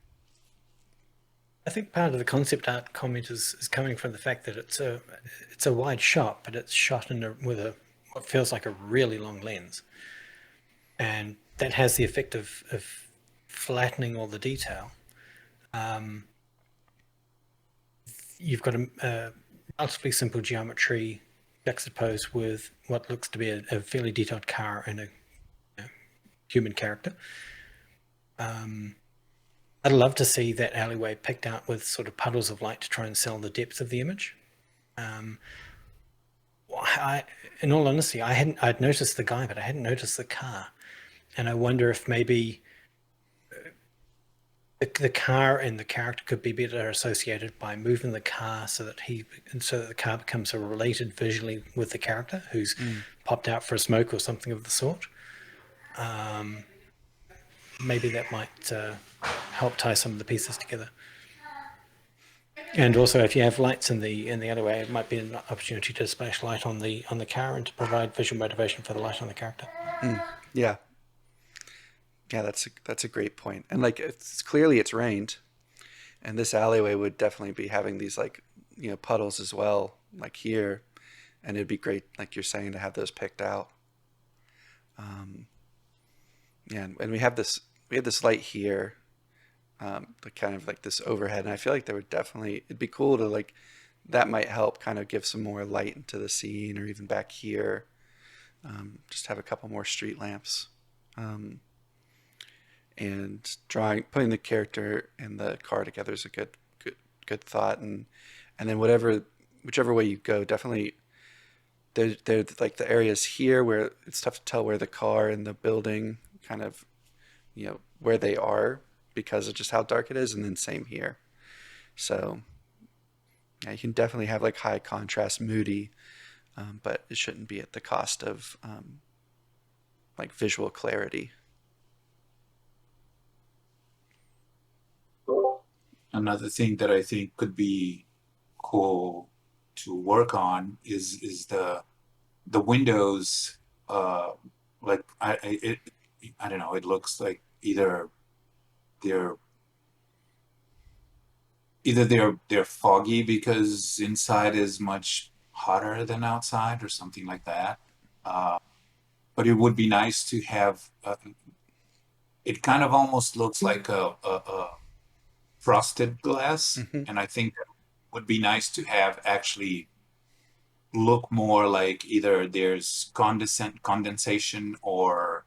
I think part of the concept art comment is coming from the fact that it's a wide shot, but it's shot with what feels like a really long lens, and that has the effect of flattening all the detail. You've got a relatively simple geometry juxtaposed with what looks to be a fairly detailed car and a human character. I'd love to see that alleyway picked out with sort of puddles of light to try and sell the depth of the image. In all honesty, I'd noticed the guy, but I hadn't noticed the car. And I wonder if maybe the car and the character could be better associated by moving the car so that the car becomes related visually with the character who's popped out for a smoke or something of the sort. Maybe that might help tie some of the pieces together. And also, if you have lights in the alleyway, it might be an opportunity to splash light on the car and to provide visual motivation for the light on the character. Yeah, that's a great point. And like, it's clearly it's rained. And this alleyway would definitely be having these like, puddles as well, like here. And it'd be great, like you're saying, to have those picked out. Yeah, and we have this light here, like kind of like this overhead, and I feel like there would definitely it'd be cool to like that might help kind of give some more light into the scene, or even back here, just have a couple more street lamps, and putting the character and the car together is a good thought, and then whichever way you go, definitely they're like the areas here where it's tough to tell where the car and the building kind of, where they are because of just how dark it is, and then same here. So yeah, you can definitely have like high contrast, moody, but it shouldn't be at the cost of like visual clarity. Another thing that I think could be cool to work on is the windows. Like I don't know. It looks like they're they're foggy because inside is much hotter than outside, or something like that. Uh, but it would be nice to have. It kind of almost looks like a frosted glass, Hmm. and I think that would be nice to have actually look more like either there's condensation, or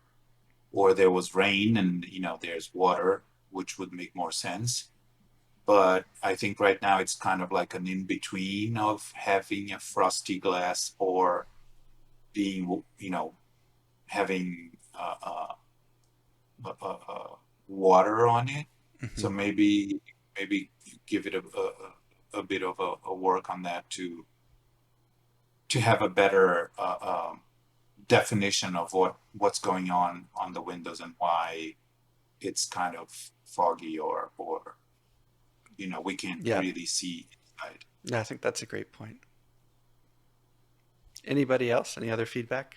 there was rain and there's water, which would make more sense. But I think right now it's kind of like an in between of having a frosty glass or being having water on it. Hmm. So maybe give it a bit of a work on that to have a better definition of what's going on the windows, and why it's kind of foggy, or we can't Yeah, really see inside. yeah, I think that's a great point. Anybody else? Any other feedback?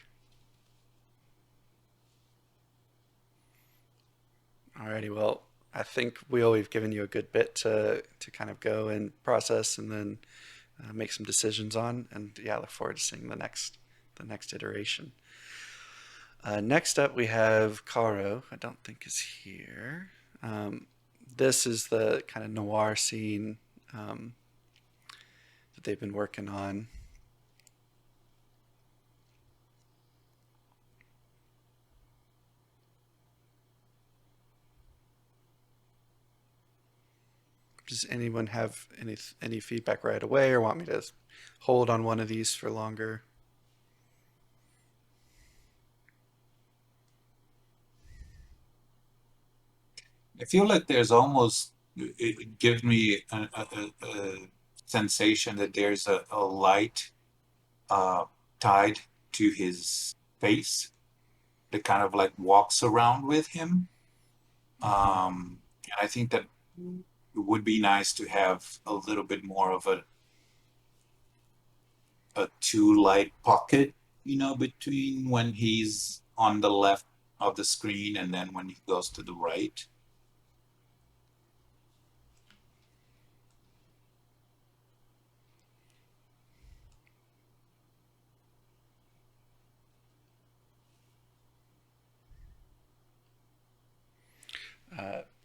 Alrighty, well, I think we've given you a good bit to kind of go and process, and then make some decisions on. And yeah, I look forward to seeing the next iteration. Next up, we have Caro. I don't think is here. Um, this is the kind of noir scene that they've been working on. Does anyone have any feedback right away, or want me to hold on one of these for longer? I feel like there's almost, it gives me a sensation that there's a light uh, tied to his face that kind of like walks around with him. And I think that it would be nice to have a little bit more of a two light pocket, between when he's on the left of the screen and then when he goes to the right.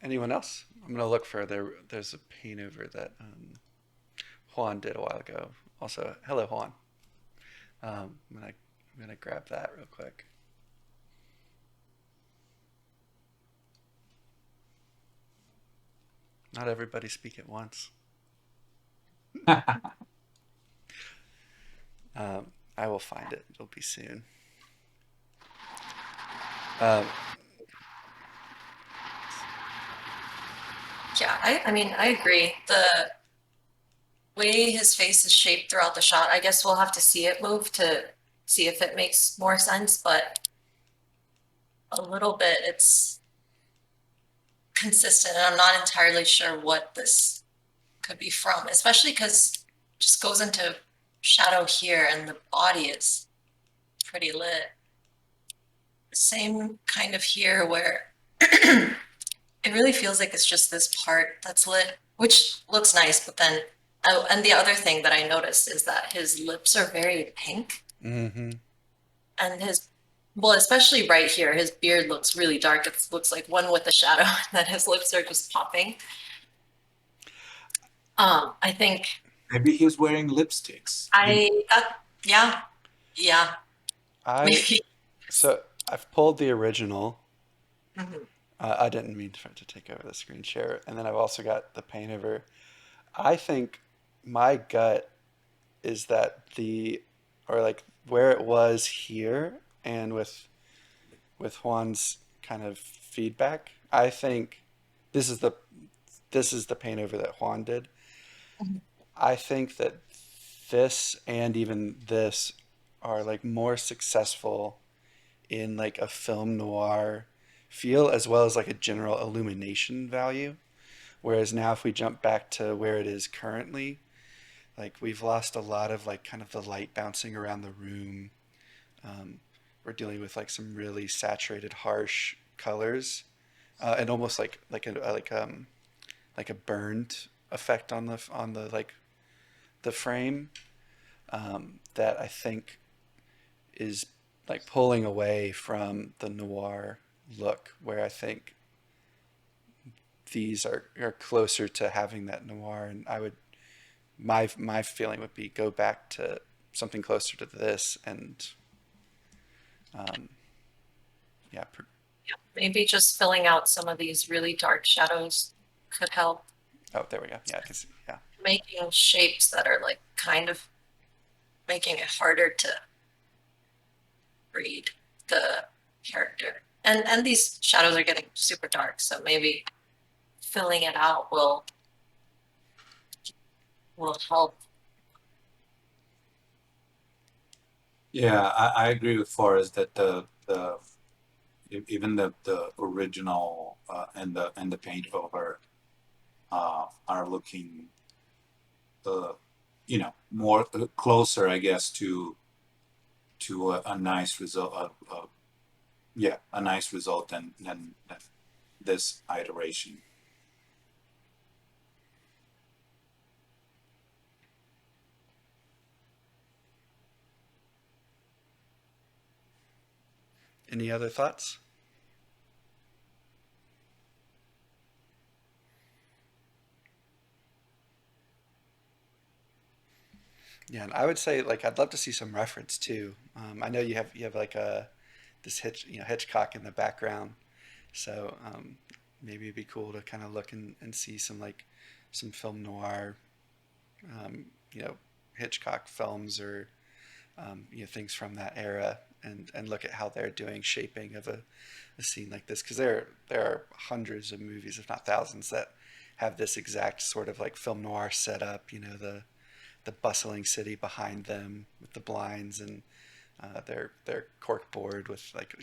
Anyone else? I'm gonna look for There's a paint over that Juan did a while ago. Also, hello Juan. I'm gonna grab that real quick. Not everybody speak at once. I will find it. It'll be soon. Um, Yeah, I mean, I agree. The way his face is shaped throughout the shot, I guess we'll have to see it move to see if it makes more sense, but a little bit it's consistent, and I'm not entirely sure what this could be from, especially because it just goes into shadow here and the body is pretty lit. Same kind of here where it really feels like it's just this part that's lit which looks nice, but then, oh, and the other thing that I noticed is that his lips are very pink, Mm-hmm. and well, especially right here, his beard looks really dark. It looks like one with a shadow, and then his lips are just popping. I think Maybe he's wearing lipsticks. yeah, maybe. So I've pulled the original. Mhm. I didn't mean for it to take over the screen share, and then I've also got the paint over. I think my gut is that or like where it was here, and with Juan's kind of feedback, I think this is the this is the paint over that Juan did. Mhm. I think that this and even this are like more successful in like a film noir feel as well as like a general illumination value. Whereas now if we jump back to where it is currently, like we've lost a lot of like kind of the light bouncing around the room. Um, we're dealing with like some really saturated, harsh colors, and almost like a burned effect on the like the frame, that I think is like pulling away from the noir look, where I think these are closer to having that noir. And I would my feeling would be go back to something closer to this, and um, yeah. Maybe just filling out some of these really dark shadows could help. Oh, there we go. Yeah, I can see. Yeah. Making shapes that are like kind of making it harder to read the character. And these shadows are getting super dark, so maybe filling it out will help. Yeah, I agree with Forrest that even the original and the paint over are looking more closer, I guess, to a nice result. Yeah, a nice result than this iteration. Any other thoughts? Yeah, and I would say like I'd love to see some reference too. I know you have like this Hitchcock in the background, so maybe it'd be cool to kind of look and see some like some film noir, um, you know, Hitchcock films, or things from that era, and look at how they're doing shaping of a scene like this, because there are hundreds of movies, if not thousands, that have this exact sort of like film noir setup. The bustling city behind them with the blinds, and their cork board with like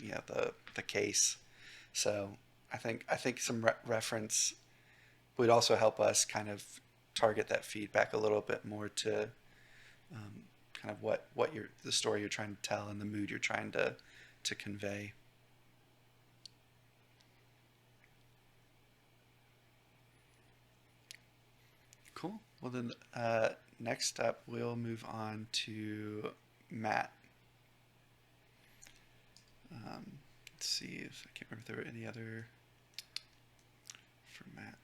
the case. So I think some reference would also help us kind of target that feedback a little bit more to kind of what the story you're trying to tell and the mood you're trying to convey. Cool. Well then, next up we'll move on to Matt. Let's see if I can't remember if there were any other for Matt.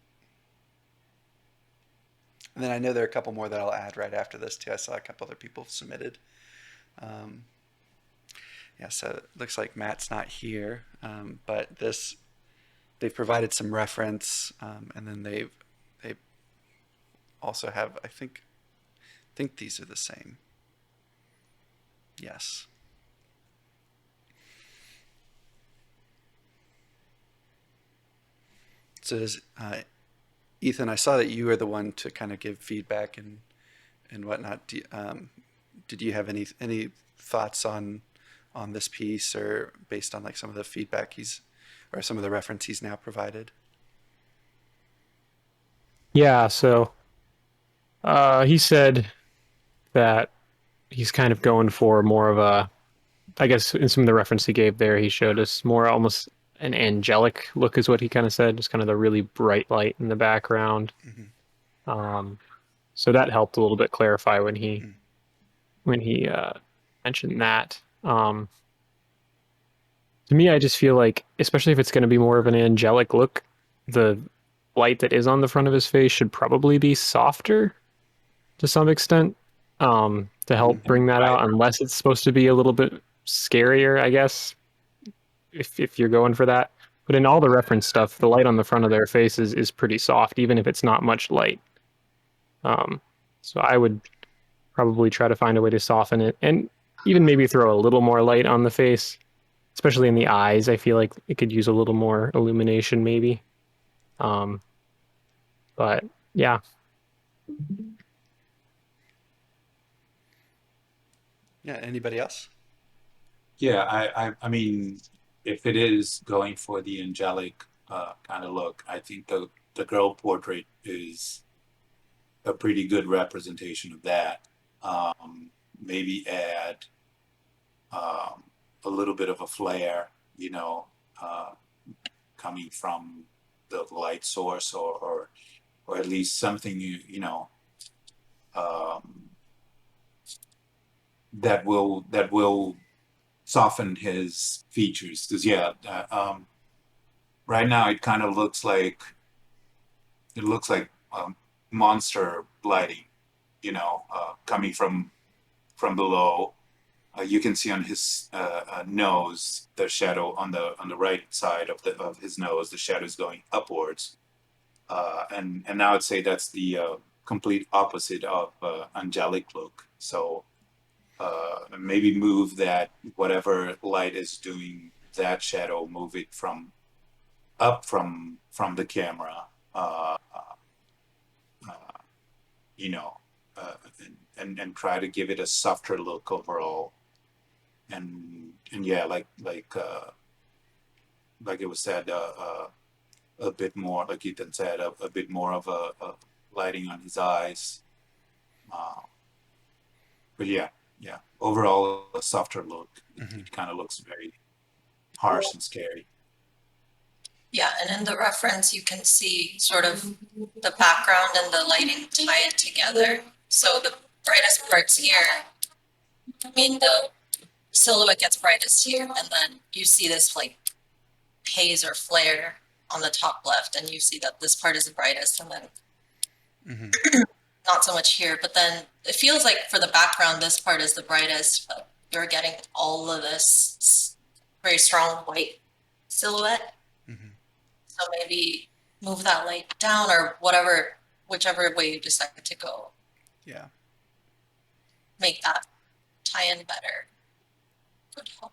And then I know there are a couple more that I'll add right after this too. I saw a couple other people submitted. Um, yeah, so it looks like Matt's not here, but they've provided some reference, and then they also have I think these are the same. Yes. So Ethan, I saw that you were the one to kind of give feedback and whatnot. Did you have any thoughts on this piece, or based on like some of the feedback or some of the reference he's now provided? Yeah, so he said that he's kind of going for more of a, I guess in some of the reference he gave there, he showed us more almost an angelic look is what he kind of said, just kind of the really bright light in the background. Mm-hmm. So that helped a little bit clarify when he Mm. mentioned that. To me, I just feel like, especially if it's going to be more of an angelic look, the light that is on the front of his face should probably be softer to some extent, to help bring that Right. out, unless it's supposed to be a little bit scarier, I guess, if you're going for that. But in all the reference stuff, the light on the front of their faces is pretty soft, even if it's not much light. So I would probably try to find a way to soften it, and even maybe throw a little more light on the face, especially in the eyes. I feel like it could use a little more illumination, maybe. But yeah, Yeah. Anybody else? Yeah, I mean, if it is going for the angelic kind of look, I think the girl portrait is a pretty good representation of that. Maybe add a little bit of a flare, uh, coming from the light source, or at least something um, that will soften his features. Because yeah, right now it looks like monster lighting, coming from below. You can see on his nose the shadow on the right side of his nose. The shadow is going upwards, and now I'd say that's the complete opposite of angelic look. So maybe move that, whatever light is doing that shadow, move it from the camera, uh, you know, uh, and try to give it a softer look overall. And yeah, like it was said, a bit more, like Ethan said, a bit more of a lighting on his eyes. Uh, but yeah, overall a softer look. Mm-hmm. It kind of looks very harsh and scary. Yeah, and in the reference, you can see sort of the background and the lighting tie it together. So the brightest parts here, I mean, the silhouette gets brightest here, and then you see this like haze or flare on the top left, and you see that this part is the brightest, and then Mm-hmm. not so much here. But then it feels like for the background, this part is the brightest, but you're getting all of this very strong white silhouette. Mm-hmm. So maybe move that light down or whatever, whichever way you decide to go, Yeah. make that tie in better. Good help.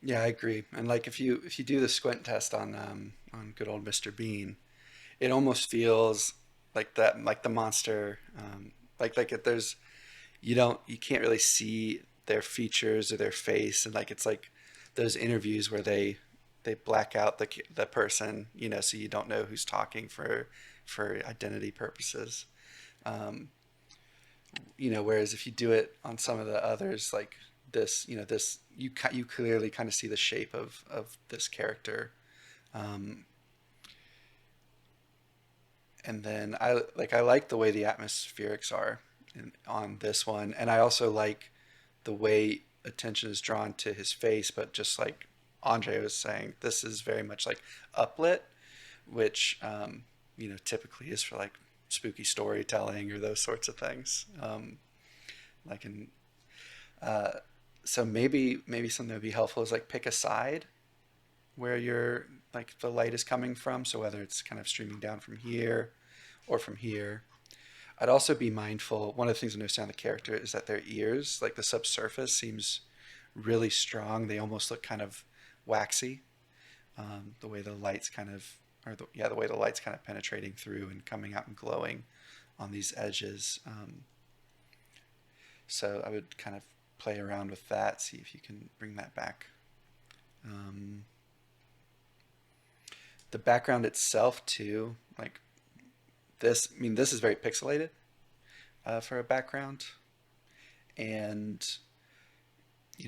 Yeah, I agree. And like if you do the squint test on good old Mr. Bean, it almost feels like that, like the monster, like it, there's you can't really see their features or their face, and like it's like those interviews where they black out the person, so you don't know who's talking for identity purposes. Um, whereas if you do it on some of the others, like this, you clearly kind of see the shape of this character. Um, and then I like the way the atmospherics are on this one, and I also like the way attention is drawn to his face, but just like Andre was saying, this is very much like uplit, which typically is for like spooky storytelling or those sorts of things. Like in uh, so maybe something that would be helpful is like pick a side where your like the light is coming from. So whether it's kind of streaming down from here or from here. I'd also be mindful. One of the things I noticed on the character is that their ears, like the subsurface, seems really strong. They almost look kind of waxy. The way the lights kind of, the way the lights kind of penetrating through and coming out and glowing on these edges. So I would kind of play around with that, see if you can bring that back. The background itself too, like this. I mean, this is very pixelated for a background, and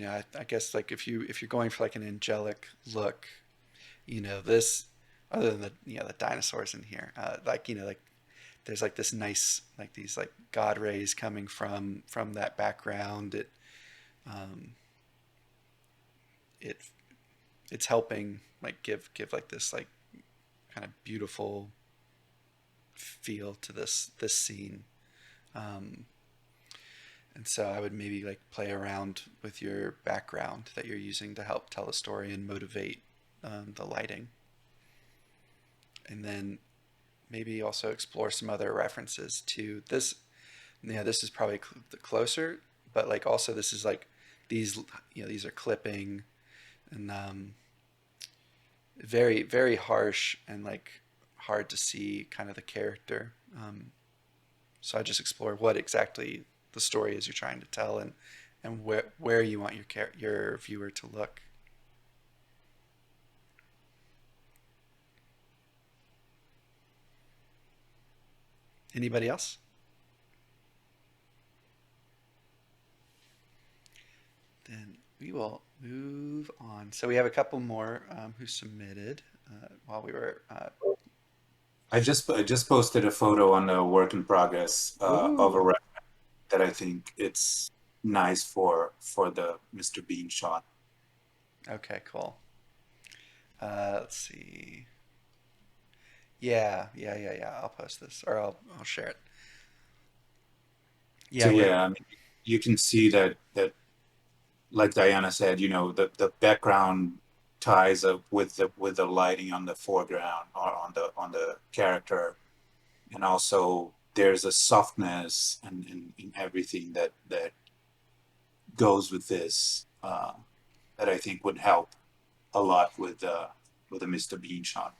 I guess like if you're going for like an angelic look, this other than the dinosaurs in here. Like there's like this nice like these like god rays coming from that background. Um, it it's helping like give like this like kind of beautiful feel to this scene. Um, and so I would maybe like play around with your background that you're using to help tell a story and motivate the lighting. And then maybe also explore some other references to this. Yeah, this is probably closer, but like also this is like these these are clipping and very very harsh and like hard to see kind of the character. So I just explore what exactly the story is you're trying to tell and where you want your viewer to look. Anybody else? Then we will move on. So we have a couple more who submitted while we were. I just posted a photo on the work in progress of a Ooh. that I think it's nice for the Mr. Bean shot. Okay, cool. Let's see. Yeah. I'll post this or I'll share it. So Yeah, we're yeah, I mean, you can see that like Diana said, the background ties up with the lighting on the foreground or on the character, and also there's a softness in everything that goes with this that I think would help a lot with the Mr. Bean shot.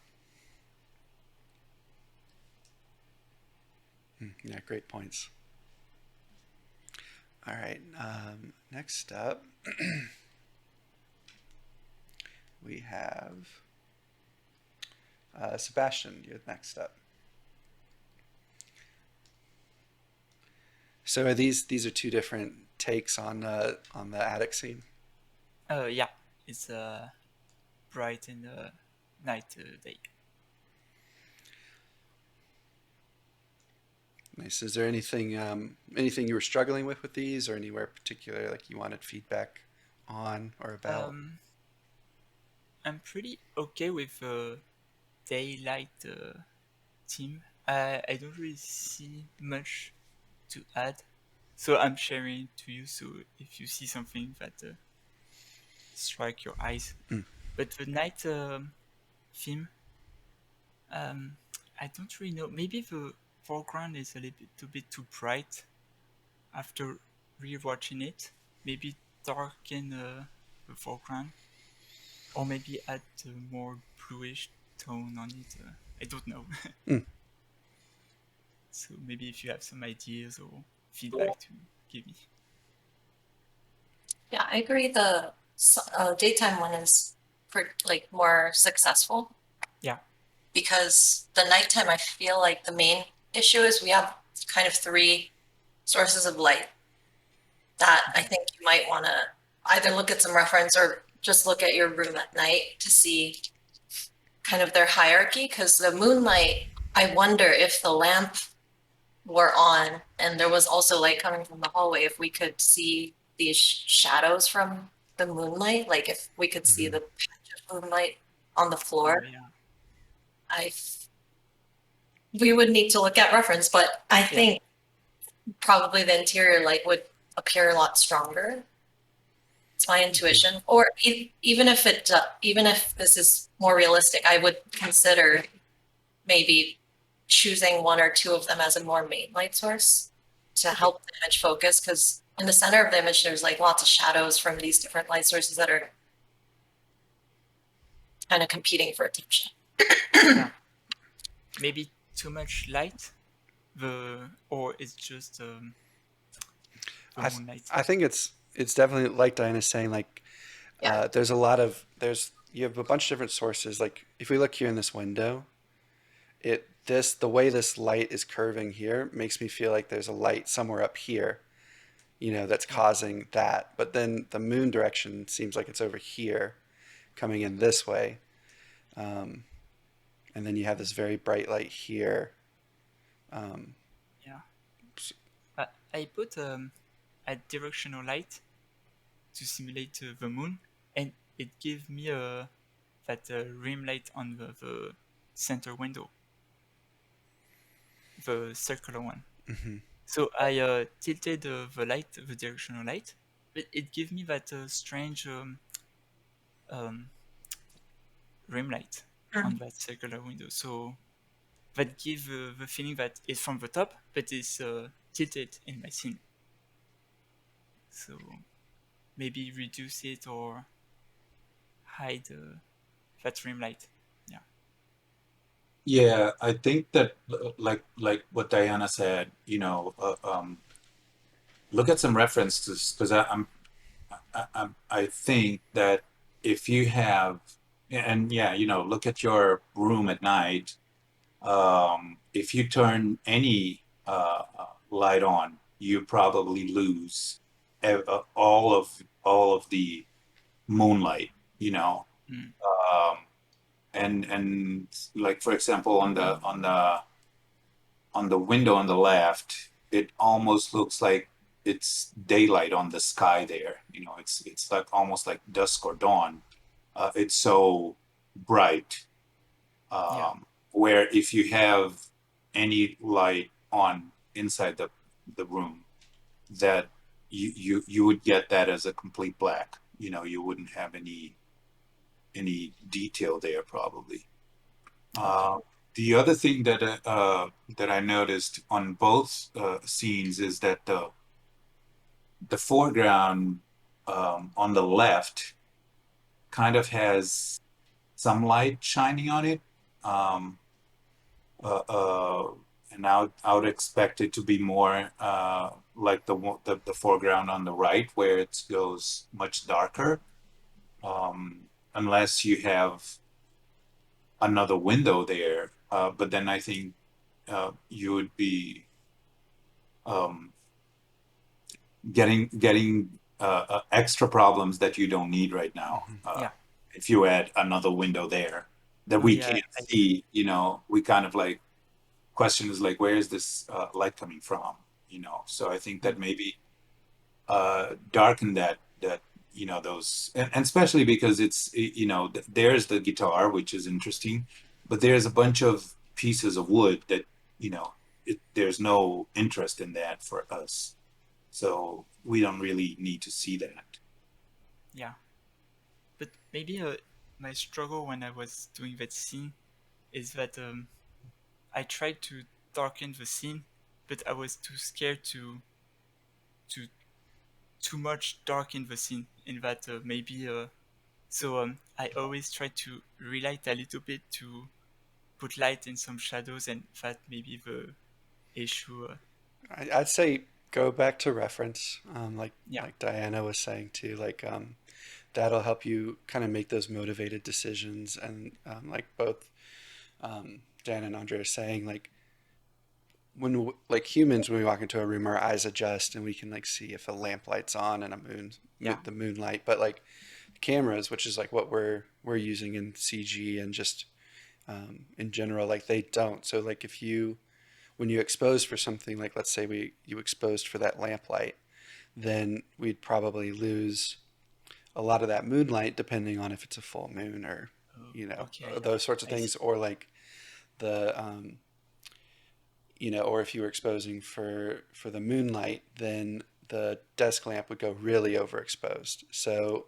yeah, great points. All right. Next up, we have Sebastian. You're next up. So are these are two different takes on the attic scene? Yeah, it's bright in the night day. Nice. Is there anything you were struggling with these, or anywhere particular like you wanted feedback on or about? I'm pretty okay with daylight theme. I don't really see much to add, so I'm sharing to you. So if you see something that strike your eyes, Mm. but the night theme, um, I don't really know. Maybe the foreground is a little bit too bright. After rewatching it, maybe darken the foreground, or maybe add a more bluish tone on it. I don't know. Mm. So maybe if you have some ideas or feedback to give me. Yeah, I agree. The daytime one is like more successful. Yeah. Because the nighttime, I feel like the main issue is we have kind of three sources of light that I think you might want to either look at some reference or just look at your room at night to see kind of their hierarchy. Because the moonlight, I wonder if the lamp were on and there was also light coming from the hallway, if we could see these shadows from the moonlight, like if we could see Mhm. the patch of moonlight on the floor. Yeah. We would need to look at reference, but I think probably the interior light would appear a lot stronger. It's my intuition. Or even if this is more realistic, I would consider maybe choosing one or two of them as a more main light source to help the image focus. Because in the center of the image, there's like lots of shadows from these different light sources that are kind of competing for attention. Yeah. Maybe too much light, or it's just the moonlight. I think it's definitely like Diana's saying. Like, Yeah. there's you have a bunch of different sources. Like, if we look here in this window, the way this light is curving here makes me feel like there's a light somewhere up here, that's causing that. But then the moon direction seems like it's over here, coming in this way. Um, and then you have this very bright light here. Um, Yeah. I put a directional light to simulate the moon, and it gave me that rim light on the center window, the circular one. mhm. So I tilted the light, the directional light, but it gave me that strange um, rim light on that circular window. So that gives the feeling that it's from the top, but it's tilted in my scene. So maybe reduce it or hide that rim light. Yeah. Yeah, I think that like what Diana said, look at some references because I think that if you have, and yeah, look at your room at night. If you turn any light on, you probably lose all of the moonlight. Mm. Um, and like for example on the window on the left, it almost looks like it's daylight on the sky there. It's like almost like dusk or dawn. It's so bright. Yeah. Where if you have any light on inside the room, that you would get that as a complete black. You wouldn't have any detail there probably. Okay. The other thing that I noticed on both scenes is that the foreground on the left kind of has some light shining on it, um, uh, uh, and I would expect it to be more like the foreground on the right, where it goes much darker, unless you have another window there. But then I think you would be um, getting extra problems that you don't need right now. Yeah. If you add another window there that Oh we yeah. can't see, we kind of like question is like, where is this light coming from? So I think that maybe darken that those, and especially because it's there's the guitar, which is interesting, but there's a bunch of pieces of wood that there's no interest in that for us, so we don't really need to see that. Yeah. But maybe my struggle when I was doing that scene is that I tried to darken the scene, but I was too scared to too much darken the scene. In that maybe so I always try to relight a little bit to put light in some shadows, and that maybe the issue. I'd say go back to reference, Yeah. like Diana was saying too. Like that'll help you kind of make those motivated decisions, and like both Dan and Andre are saying, like like humans, when we walk into a room, our eyes adjust and we can like see if a lamp light's on and the moonlight. But like cameras, which is like what we're using in CG and just in general, like they don't. So like when you expose for something, like let's say you exposed for that lamp light, then we'd probably lose a lot of that moonlight depending on if it's a full moon or Okay. those sorts of I things, see. or like the or if you were exposing for the moonlight, then the desk lamp would go really overexposed. So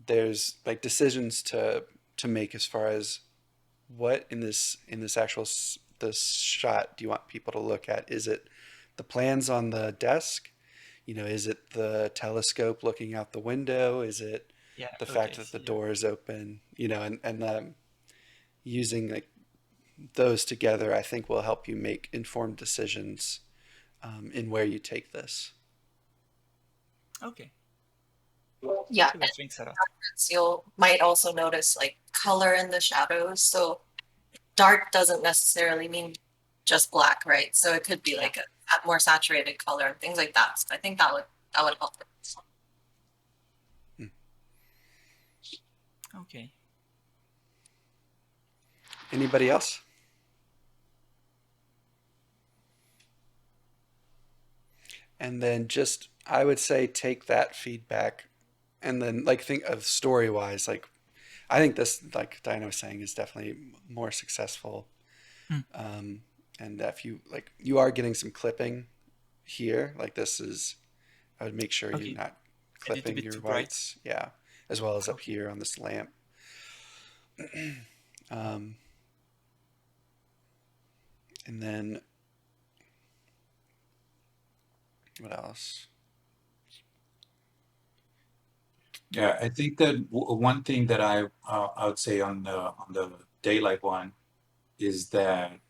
there's like decisions to make as far as what in this actual this shot do you want people to look at? Is it the plans on the desk? Is it the telescope looking out the window? Is it Yeah. the Okay. fact I that the see. door is open? And using like those together, I think will help you make informed decisions in where you take this. Okay. Yeah, Cool. Thanks a lot. you might also notice like color in the shadows. So dark doesn't necessarily mean just black, right? So it could be like a more saturated color and things like that. So I think that would help. Okay. Anybody else? And then just, I would say, take that feedback and then like think of story wise. Like, I think this, like Diana was saying, is definitely more successful. Mm. And if you like, you are getting some clipping here. Like this is, I would make sure you're Okay, not a little clipping bit your too bright. whites. Yeah, as well as up Okay. here on this lamp. um, and then what else? Yeah, I think that one thing that I would say on the daylight one is that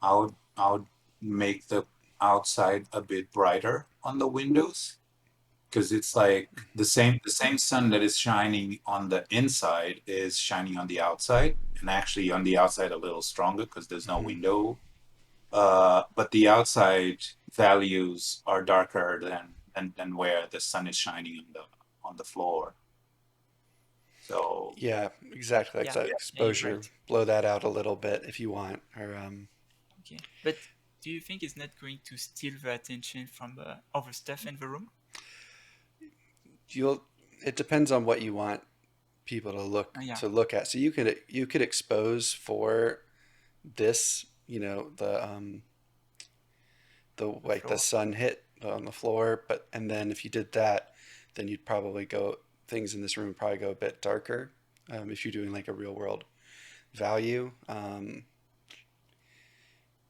I would make the outside a bit brighter on the windows, because it's like the same sun that is shining on the inside is shining on the outside, and actually on the outside a little stronger because there's no Mhm. window. But the outside values are darker than where the sun is shining on the floor. So Yeah, exactly. Like Yeah, that yeah, you're exposure, right. blow that out a little bit if you want. Or Okay, but do you think it's not going to steal the attention from the other stuff in the room? you'll. It depends on what you want people Yeah, to look at. So you could expose for this, you know, the the like the floor. sun hit on the floor, but and then if you did that, then you'd probably go things in this room would probably go a bit darker. If you're doing like a real world value,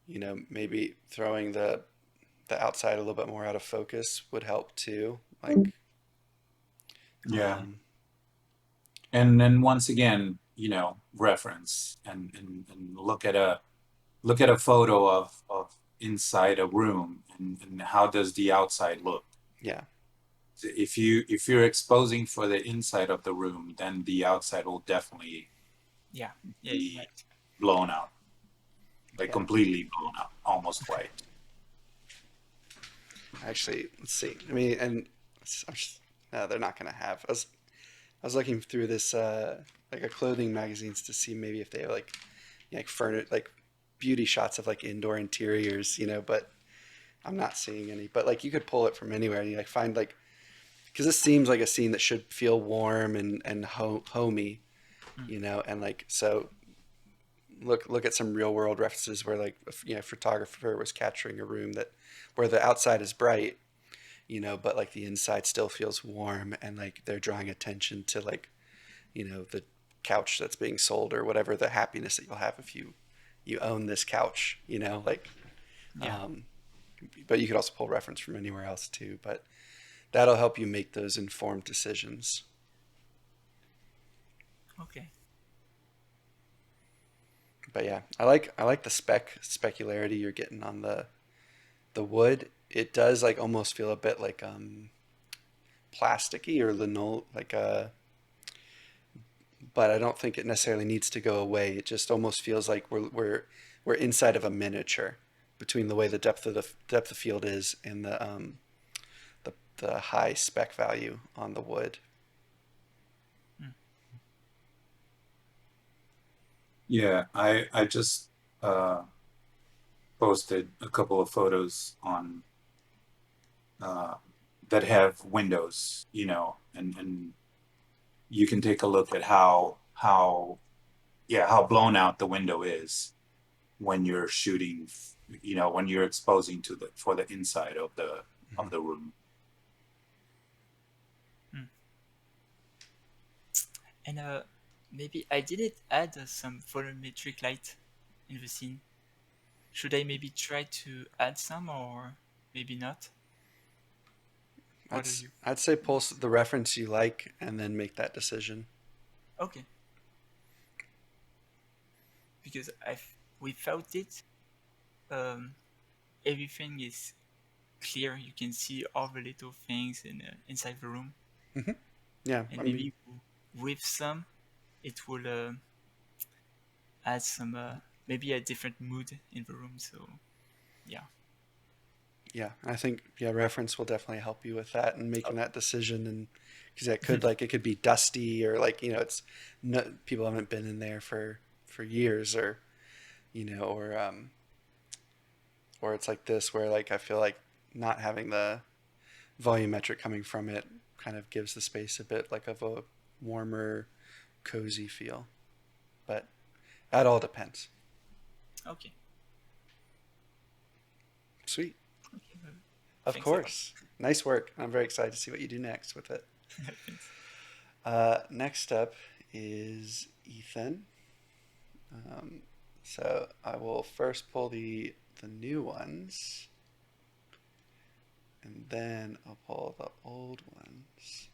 you know, maybe throwing the outside a little bit more out of focus would help too. Like, yeah, um, and then once again, reference and look at a photo of inside a room, and how does the outside look. yeah, If you're exposing for the inside of the room, then the outside will definitely Yeah, yeah, you're be right. blown out, like yeah. completely blown out, almost white. Actually, let's see. I mean, and I'm just, no, they're not gonna have. I was looking through this like a clothing magazines to see maybe if they have like furniture like beauty shots of like indoor interiors, you know, but I'm not seeing any. But like you could pull it from anywhere and you like find like because this seems like a scene that should feel warm and homey, Mm. you know, and like so look at some real world references where like you know, a photographer was capturing a room that where the outside is bright, you know, but like the inside still feels warm and like they're drawing attention to like, you know, the couch that's being sold or whatever the happiness that you'll have if you own this couch, you know, like Yeah, um but you could also pull reference from anywhere else too, but that'll help you make those informed decisions. okay. But yeah, I like the specularity you're getting on the wood. It does like almost feel a bit like plasticky or linoleum like but I don't think it necessarily needs to go away. It just almost feels like we're inside of a miniature between the way the depth of field is and the high spec value on the wood. Mm. Yeah, I just posted a couple of photos on uh, that have windows, and you can take a look at how blown out the window is when you're shooting, when you're exposing for the inside of the Mm-hmm. room. Mm. And maybe I didn't add some volumetric light in the scene. Should I maybe try to add some or maybe not? What do you? I'd say pull the reference you like and then make that decision. Okay, because without it, um, everything is clear. You can see all the little things inside the room, Hmm. Yeah, and I mean, maybe with some, it will add some maybe a different mood in the room. So yeah. yeah, I think yeah, reference will definitely help you with that and making that decision and because it could like it could be dusty or like you know it's no, people haven't been in there for for years, or or it's like this where like I feel like not having the volumetric coming from it kind of gives the space a bit like of a warmer, cozy feel. But that all depends. Okay. Sweet. Okay. Of Thanks a lot. course. Nice work. I'm very excited to see what you do next with it. Thanks. Next up is Ethan. So I will first pull the new ones, and then I'll pull the old ones.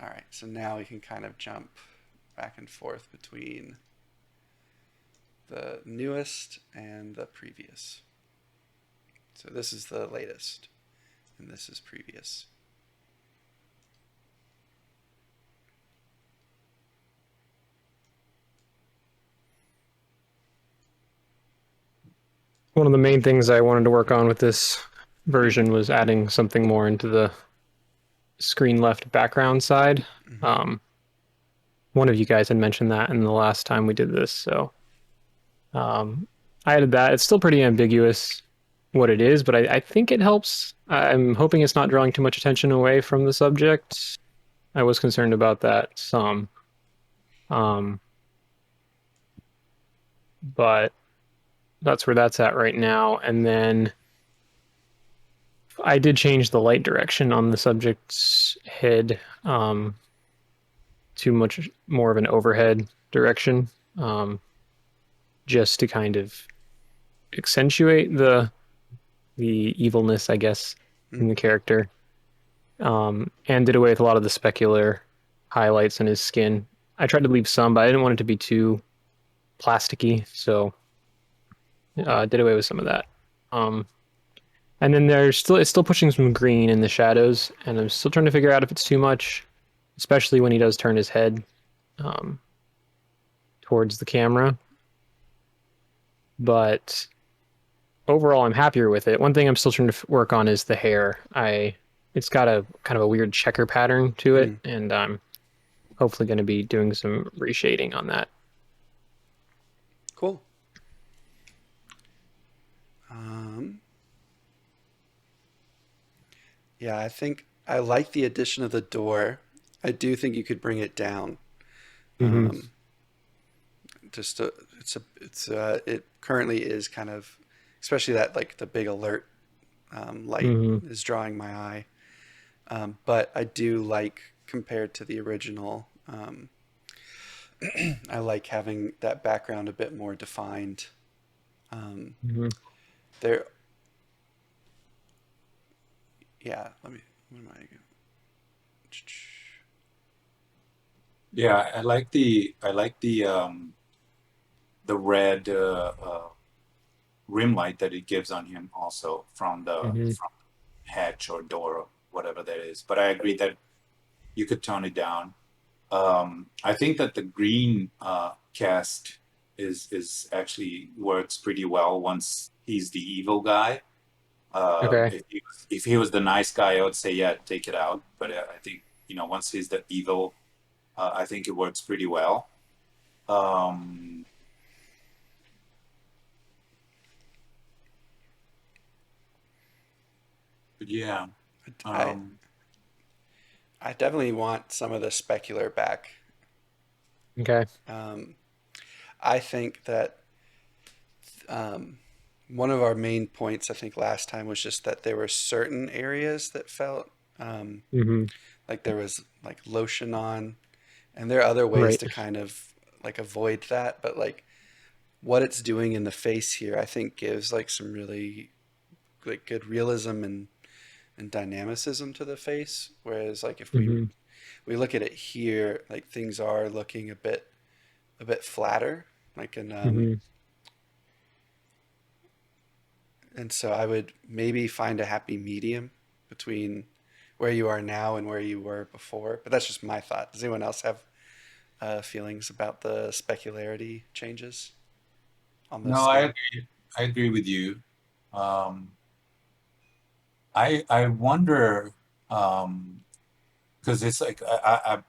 All right, so now we can kind of jump back and forth between the newest and the previous. So this is the latest, and this is previous. One of the main things I wanted to work on with this version was adding something more into the screen left background side. One of you guys had mentioned that in the last time we did this, so I added that. It's still pretty ambiguous what it is, but I think it helps. I'm hoping it's not drawing too much attention away from the subject. I was concerned about that some. But that's where that's at right now. And then I did change the light direction on the subject's head to much more of an overhead direction, just to kind of accentuate the evilness, I guess, in the character. And did away with a lot of the specular highlights in his skin. I tried to leave some, but I didn't want it to be too plasticky, so did away with some of that. And then it's still pushing some green in the shadows, and I'm still trying to figure out if it's too much, especially when he does turn his head towards the camera. But overall, I'm happier with it. One thing I'm still trying to work on is the hair. It's got a kind of a weird checker pattern to it, and I'm hopefully going to be doing some reshading on that. Cool. Yeah, I think I like the addition of the door. I do think you could bring it down. It currently is kind of, especially that like the big alert light is drawing my eye. But I do like, compared to the original, I like having that background a bit more defined. There. Yeah, what am I? Yeah, I like the red rim light that it gives on him also from the hatch or door or whatever that is. But I agree that you could tone it down. I think that the green cast is actually works pretty well once he's the evil guy. Okay. If he was the nice guy, I would say, yeah, take it out. But I think, once he's the evil, I think it works pretty well. But yeah. I definitely want some of the specular back. Okay. I think that one of our main points, I think last time, was just that there were certain areas that felt like there was like lotion on, and there are other ways to kind of like avoid that. But like what it's doing in the face here, I think gives like some really like good realism and dynamicism to the face. Whereas like if we look at it here, like things are looking a bit flatter, like in and so I would maybe find a happy medium between where you are now and where you were before. But that's just my thought. Does anyone else have feelings about the specularity changes on the No, skin? I agree with you. I wonder, because it's like I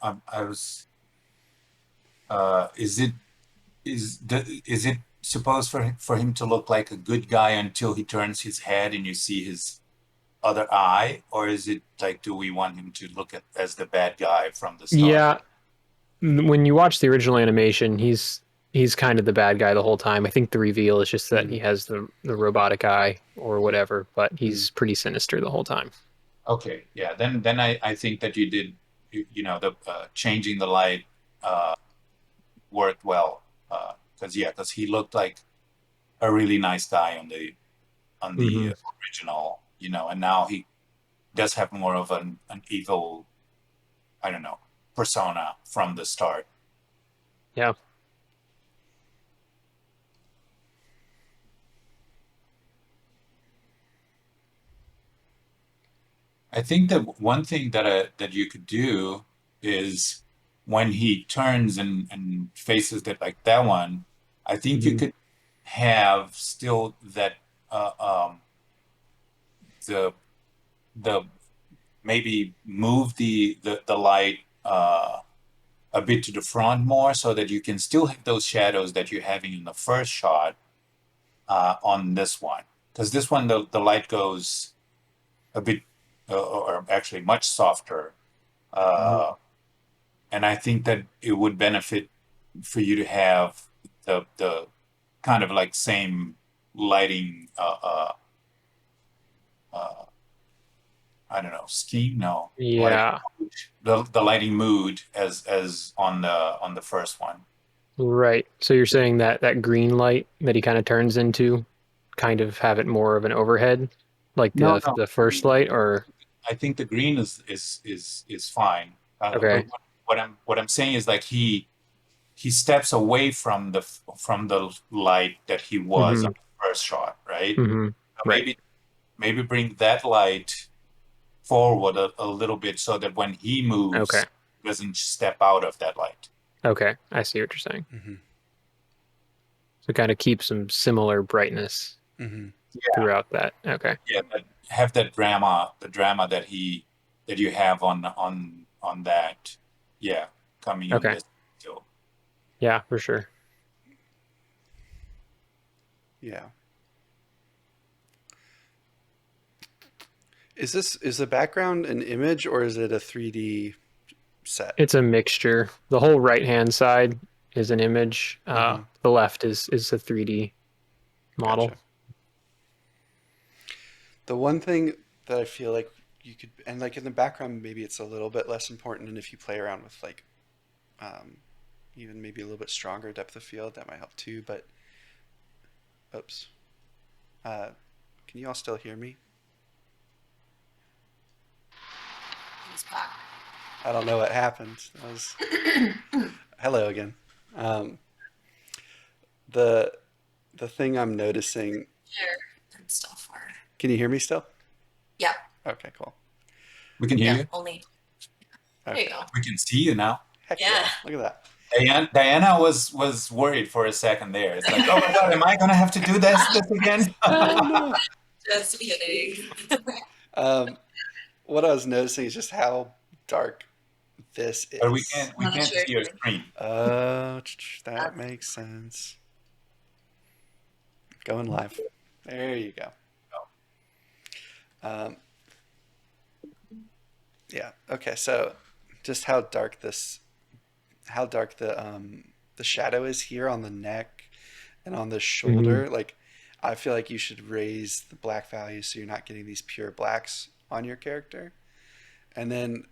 is it supposed for him to look like a good guy until he turns his head and you see his other eye, or is it like, do we want him to look at as the bad guy from the start? Yeah, when you watch the original animation, he's kind of the bad guy the whole time. I think the reveal is just that he has the robotic eye or whatever, but he's pretty sinister the whole time. Okay, yeah. Then I think that you did, the changing the light worked well, because he looked like a really nice guy on the original, and now he does have more of an evil, I don't know, persona from the start. Yeah. I think that one thing that you could do is when he turns and faces that one, I think you could have still that the the maybe move the light a bit to the front more so that you can still have those shadows that you're having in the first shot on this one, because this one the light goes a bit or actually much softer, and I think that it would benefit for you to have the kind of like same lighting I don't know, scheme, no, Yeah. the lighting mood as on the first one. Right. So you're saying that that green light that he kind of turns into, kind of have it more of an overhead, like No, the first light, or I think the green is fine. okay. But what I'm saying is like he steps away from the light that he was on the first shot, right? So Right. maybe bring that light forward a little bit so that when he moves, Okay. he doesn't step out of that light. Okay. I see what you're saying. Mm-hmm. So kind of keep some similar brightness Mm-hmm. throughout that. Okay. Yeah, but have that drama, the drama that you have on that, yeah, coming on Okay. this still. Yeah, for sure. Yeah. Is the background an image or is it a 3D set? It's a mixture. The whole right hand side is an image. Mhm. The left is a 3D model. Gotcha. The one thing that I feel like you could, and like in the background, maybe it's a little bit less important, and if you play around with like, even maybe a little bit stronger depth of field, that might help too. But, oops, can you all still hear me? He's back. I don't know what happened. That was hello again. Um, the the thing I'm noticing. Here and stuff are. Can you hear me still? Yeah. Okay, cool. We can hear you. Only. There Okay. you go. We can see you now. Heck Yeah. Look at that. Diana was worried for a second there. It's like, oh my God, am I gonna have to do this again? Oh, Just kidding. what I was noticing is just how dark this is. But we can't see your screen. That makes sense. Going live. There you go. Yeah. Okay. So, just how dark the shadow is here on the neck and on the shoulder. Like, I feel like you should raise the black value so you're not getting these pure blacks on your character. And then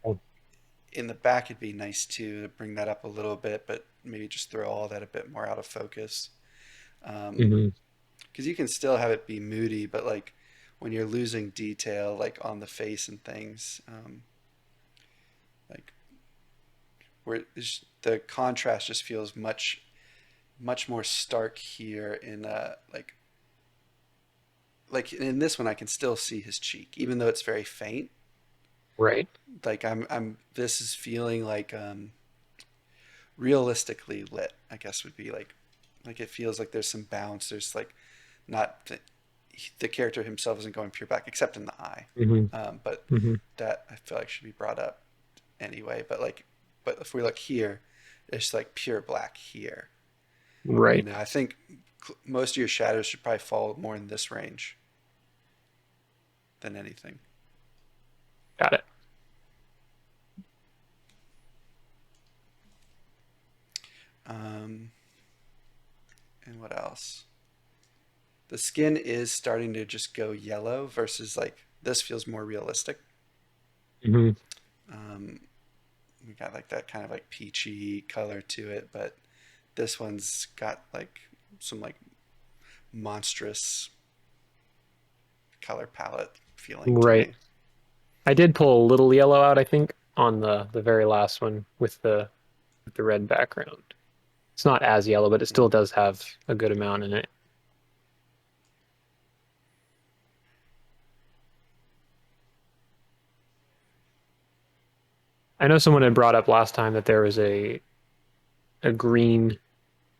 in the back, it'd be nice to bring that up a little bit, but maybe just throw all that a bit more out of focus. Because you can still have it be moody, but like when you're losing detail, like on the face and things, like where the contrast just feels much more stark here in like in this one I can still see his cheek even though it's very faint. Right. Like this is feeling like realistically lit, I guess would be like it feels like there's some bounce. There's like not the character himself isn't going pure black except in the eye. But that I feel like should be brought up anyway. But if we look here, it's like pure black here. Right. I think most of your shadows should probably fall more in this range than anything. Got it. And what else? The skin is starting to just go yellow versus like this feels more realistic. Hmm. We got like that kind of like peachy color to it, but this one's got like some like monstrous color palette feeling to Right. me. I did pull a little yellow out, I think, on the very last one with the red background. It's not as yellow, but it still does have a good amount in it. I know someone had brought up last time that there was a green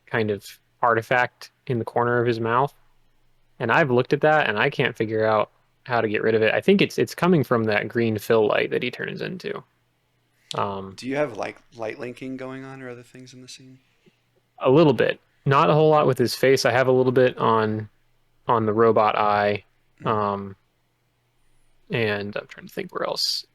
kind of artifact in the corner of his mouth, and I've looked at that and I can't figure out how to get rid of it. I think it's coming from that green fill light that he turns into. Do you have like light linking going on or other things in the scene? A little bit, not a whole lot with his face. I have a little bit on the robot eye, and I'm trying to think where else.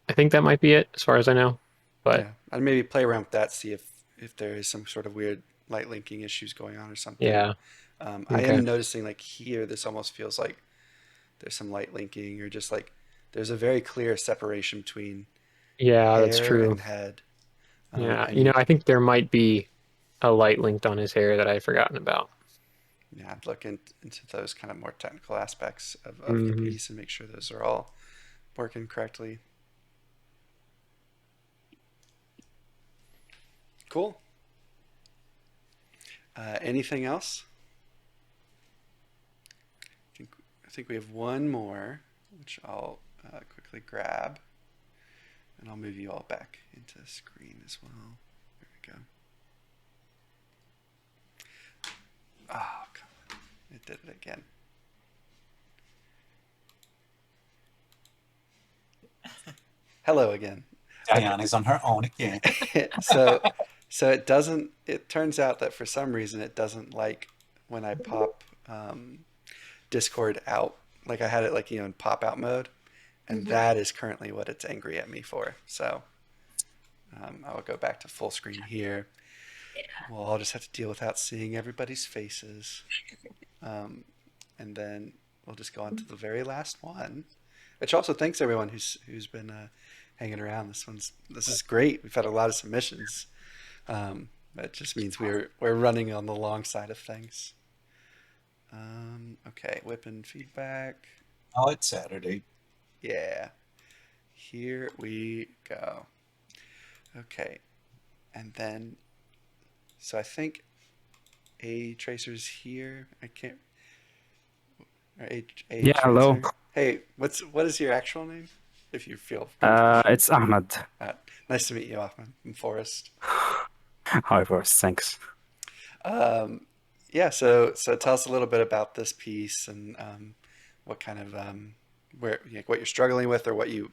I think that might be it as far as I know. But Yeah, I'd maybe play around with that, see if there is some sort of weird light linking issues going on or something. yeah, I okay. am noticing like here, this almost feels like there's some light linking or just like there's a very clear separation between Yeah, that's hair true. and head. Yeah, And you, I think there might be a light linked on his hair that I'd forgotten about. yeah, I'd look into those kind of more technical aspects of the Hmm. piece and make sure those are all working correctly. Cool. Anything else? I think we have one more, which I'll quickly grab, and I'll move you all back into the screen as well. There we go. Oh, come on. It did it again. Hello again. Diana's on her own again. so it doesn't, it turns out that for some reason it doesn't like when I pop Discord out. Like I had it like, in pop out mode, and that is currently what it's angry at me for. So I will go back to full screen here. Well, I'll just have to deal without seeing everybody's faces. And then we'll just go on to the very last one, which also thanks everyone who's been hanging around. This is great. We've had a lot of submissions. That just means we're running on the long side of things. Okay, whip and feedback. Oh, it's Saturday. Yeah. Here we go. Okay. And then, so I think A Tracer's here. I can't. Or A Yeah, hello. Tracer. Hey, what is your actual name? If you feel. It's Ahmed. Nice to meet you, Ahmed. I'm Forrest. Hi, Forrest. Thanks. Yeah. So tell us a little bit about this piece and what kind of what you're struggling with or what you're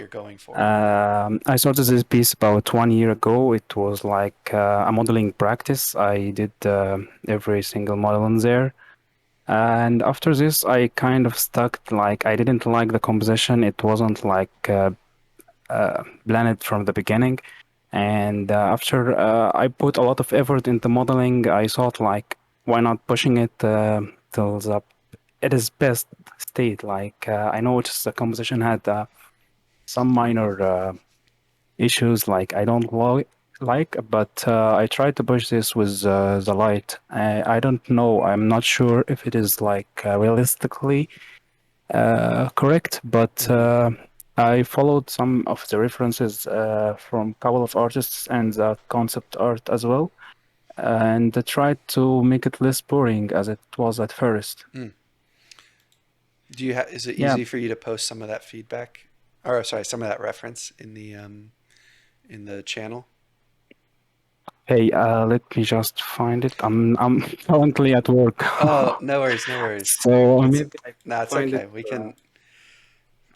going for. I started this piece about 1 year ago. It was like a modeling practice. I did every single model in there. And after this, I kind of stuck, like, I didn't like the composition. It wasn't like planned from the beginning. And after I put a lot of effort into modeling, I thought, like, why not pushing it till it is best state. Like, I noticed the composition had some minor issues, like I don't like, but I tried to push this with the light. I don't know. I'm not sure if it is like realistically correct, but I followed some of the references from a couple of artists and the concept art as well, and tried to make it less boring as it was at first. Do you is it Yeah. easy for you to post some of that feedback, or sorry, some of that reference in the channel? Hey, let me just find it. I'm currently at work. Oh, no worries, no worries. So maybe I can No, it's find okay. it. We can.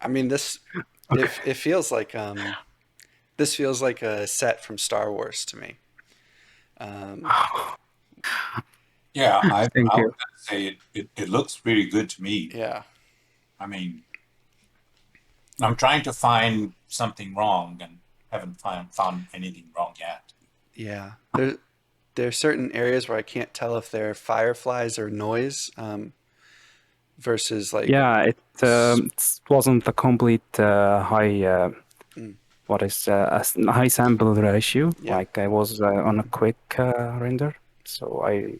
I mean, this Okay. it feels like This feels like a set from Star Wars to me. Um, Yeah, Thank I you. would say it looks really good to me. yeah, I mean, I'm trying to find something wrong and haven't found anything wrong yet. yeah. There are certain areas where I can't tell if they're fireflies or noise, versus like Yeah, it wasn't a complete high mm, what is high sample ratio. yeah. Like I was on a quick render, so I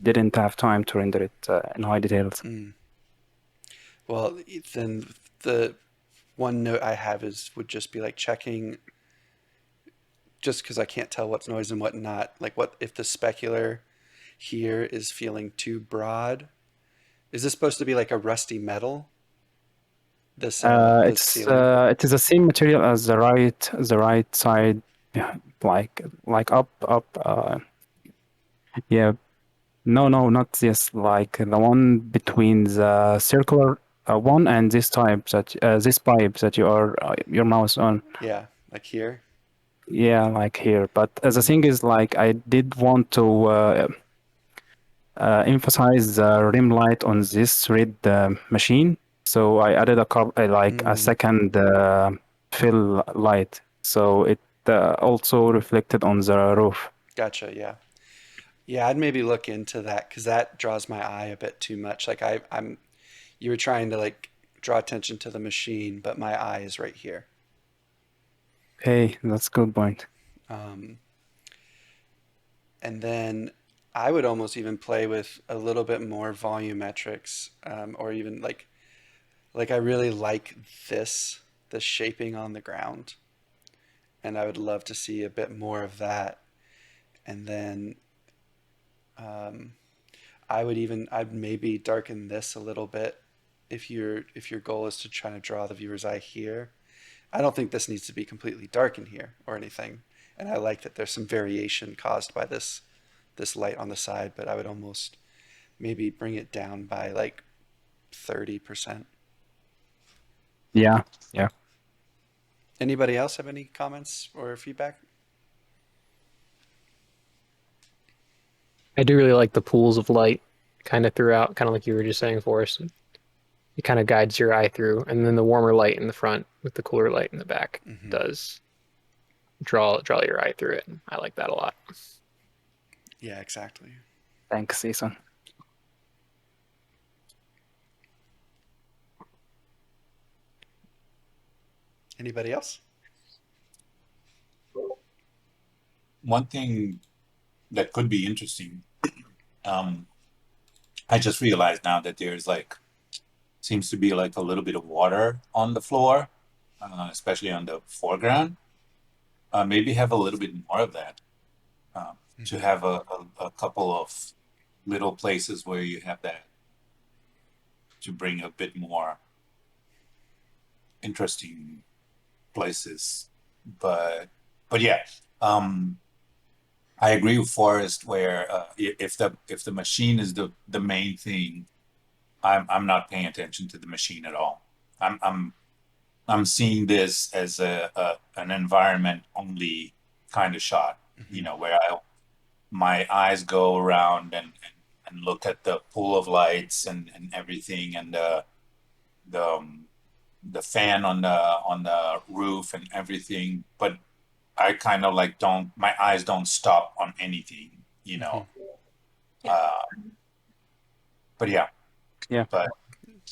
didn't have time to render it in high details. Mm. Well, then the one note I have is would just be like checking, just because I can't tell what's noise and what not. Like, what if the specular here is feeling too broad? Is this supposed to be like a rusty metal? The ceiling. It is the same material as the right side, yeah, like up. Yeah, no, not this. Like the one between the circular one and this pipe that you are your mouse on. Yeah, like here. Yeah, like here. But the Mm. thing is, like, I did want to emphasize the rim light on this red machine, so I added like a Mm. second fill light, so it also reflected on the roof. Gotcha. Yeah. Yeah, I'd maybe look into that because that draws my eye a bit too much. Like I'm, you were trying to like draw attention to the machine, but my eye is right here. Hey, that's good point. Um, and then I would almost even play with a little bit more volumetrics, or even like I really like this shaping on the ground, and I would love to see a bit more of that. And then um, I'd maybe darken this a little bit if your goal is to try to draw the viewer's eye here. I don't think this needs to be completely dark in here or anything. And I like that there's some variation caused by this light on the side, but I would almost maybe bring it down by like 30%. Yeah, yeah. Anybody else have any comments or feedback? I do really like the pools of light kind of throughout, kind of like you were just saying, Forrest. It kind of guides your eye through, and then the warmer light in the front with the cooler light in the back does draw your eye through it. I like that a lot. Yeah, exactly. Thanks, Ethan. Anybody else? One thing that could be interesting, I just realized now that there's like seems to be like a little bit of water on the floor, especially on the foreground. Maybe have a little bit more of that, to have a couple of little places where you have that to bring a bit more interesting places. But yeah, I agree with Forrest where if the machine is the main thing, I'm not paying attention to the machine at all. I'm seeing this as an environment only kind of shot, where my eyes go around and look at the pool of lights and everything, and the fan on the roof and everything. But I kind of like my eyes don't stop on anything. But yeah, Yeah. but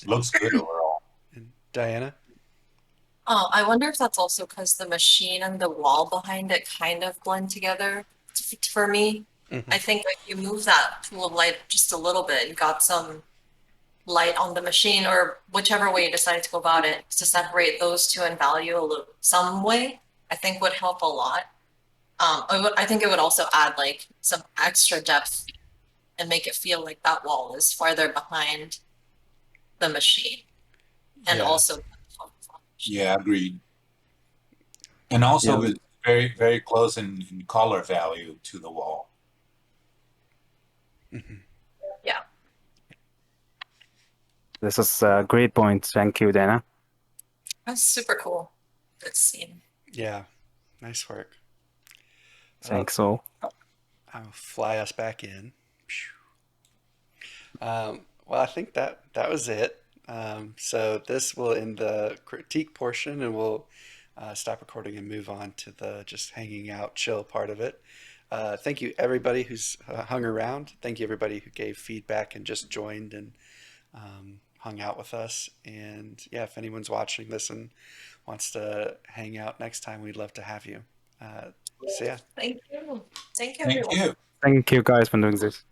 looks good overall. And Diana? Oh, I wonder if that's also because the machine and the wall behind it kind of blend together for me. I think if you move that pool of light just a little bit, you got some light on the machine or whichever way you decide to go about it to separate those two in value some way, I think would help a lot. I think it would also add like some extra depth and make it feel like that wall is farther behind the machine and Yeah. also Yeah, agreed. And also Yeah. it's very, very close in color value to the wall. yeah. This is a great point. Thank you, Dana. That's super cool. Good scene. Yeah. Nice work. Thanks all. I'll fly us back in. Well, I think that was it. So this will end the critique portion, and we'll stop recording and move on to the just hanging out, chill part of it. Thank you, everybody who's hung around. Thank you, everybody who gave feedback and just joined and hung out with us. And yeah, if anyone's watching this and wants to hang out next time, we'd love to have you. So yeah. Thank you. Thank you, Thank everyone. you. Thank you guys for doing this.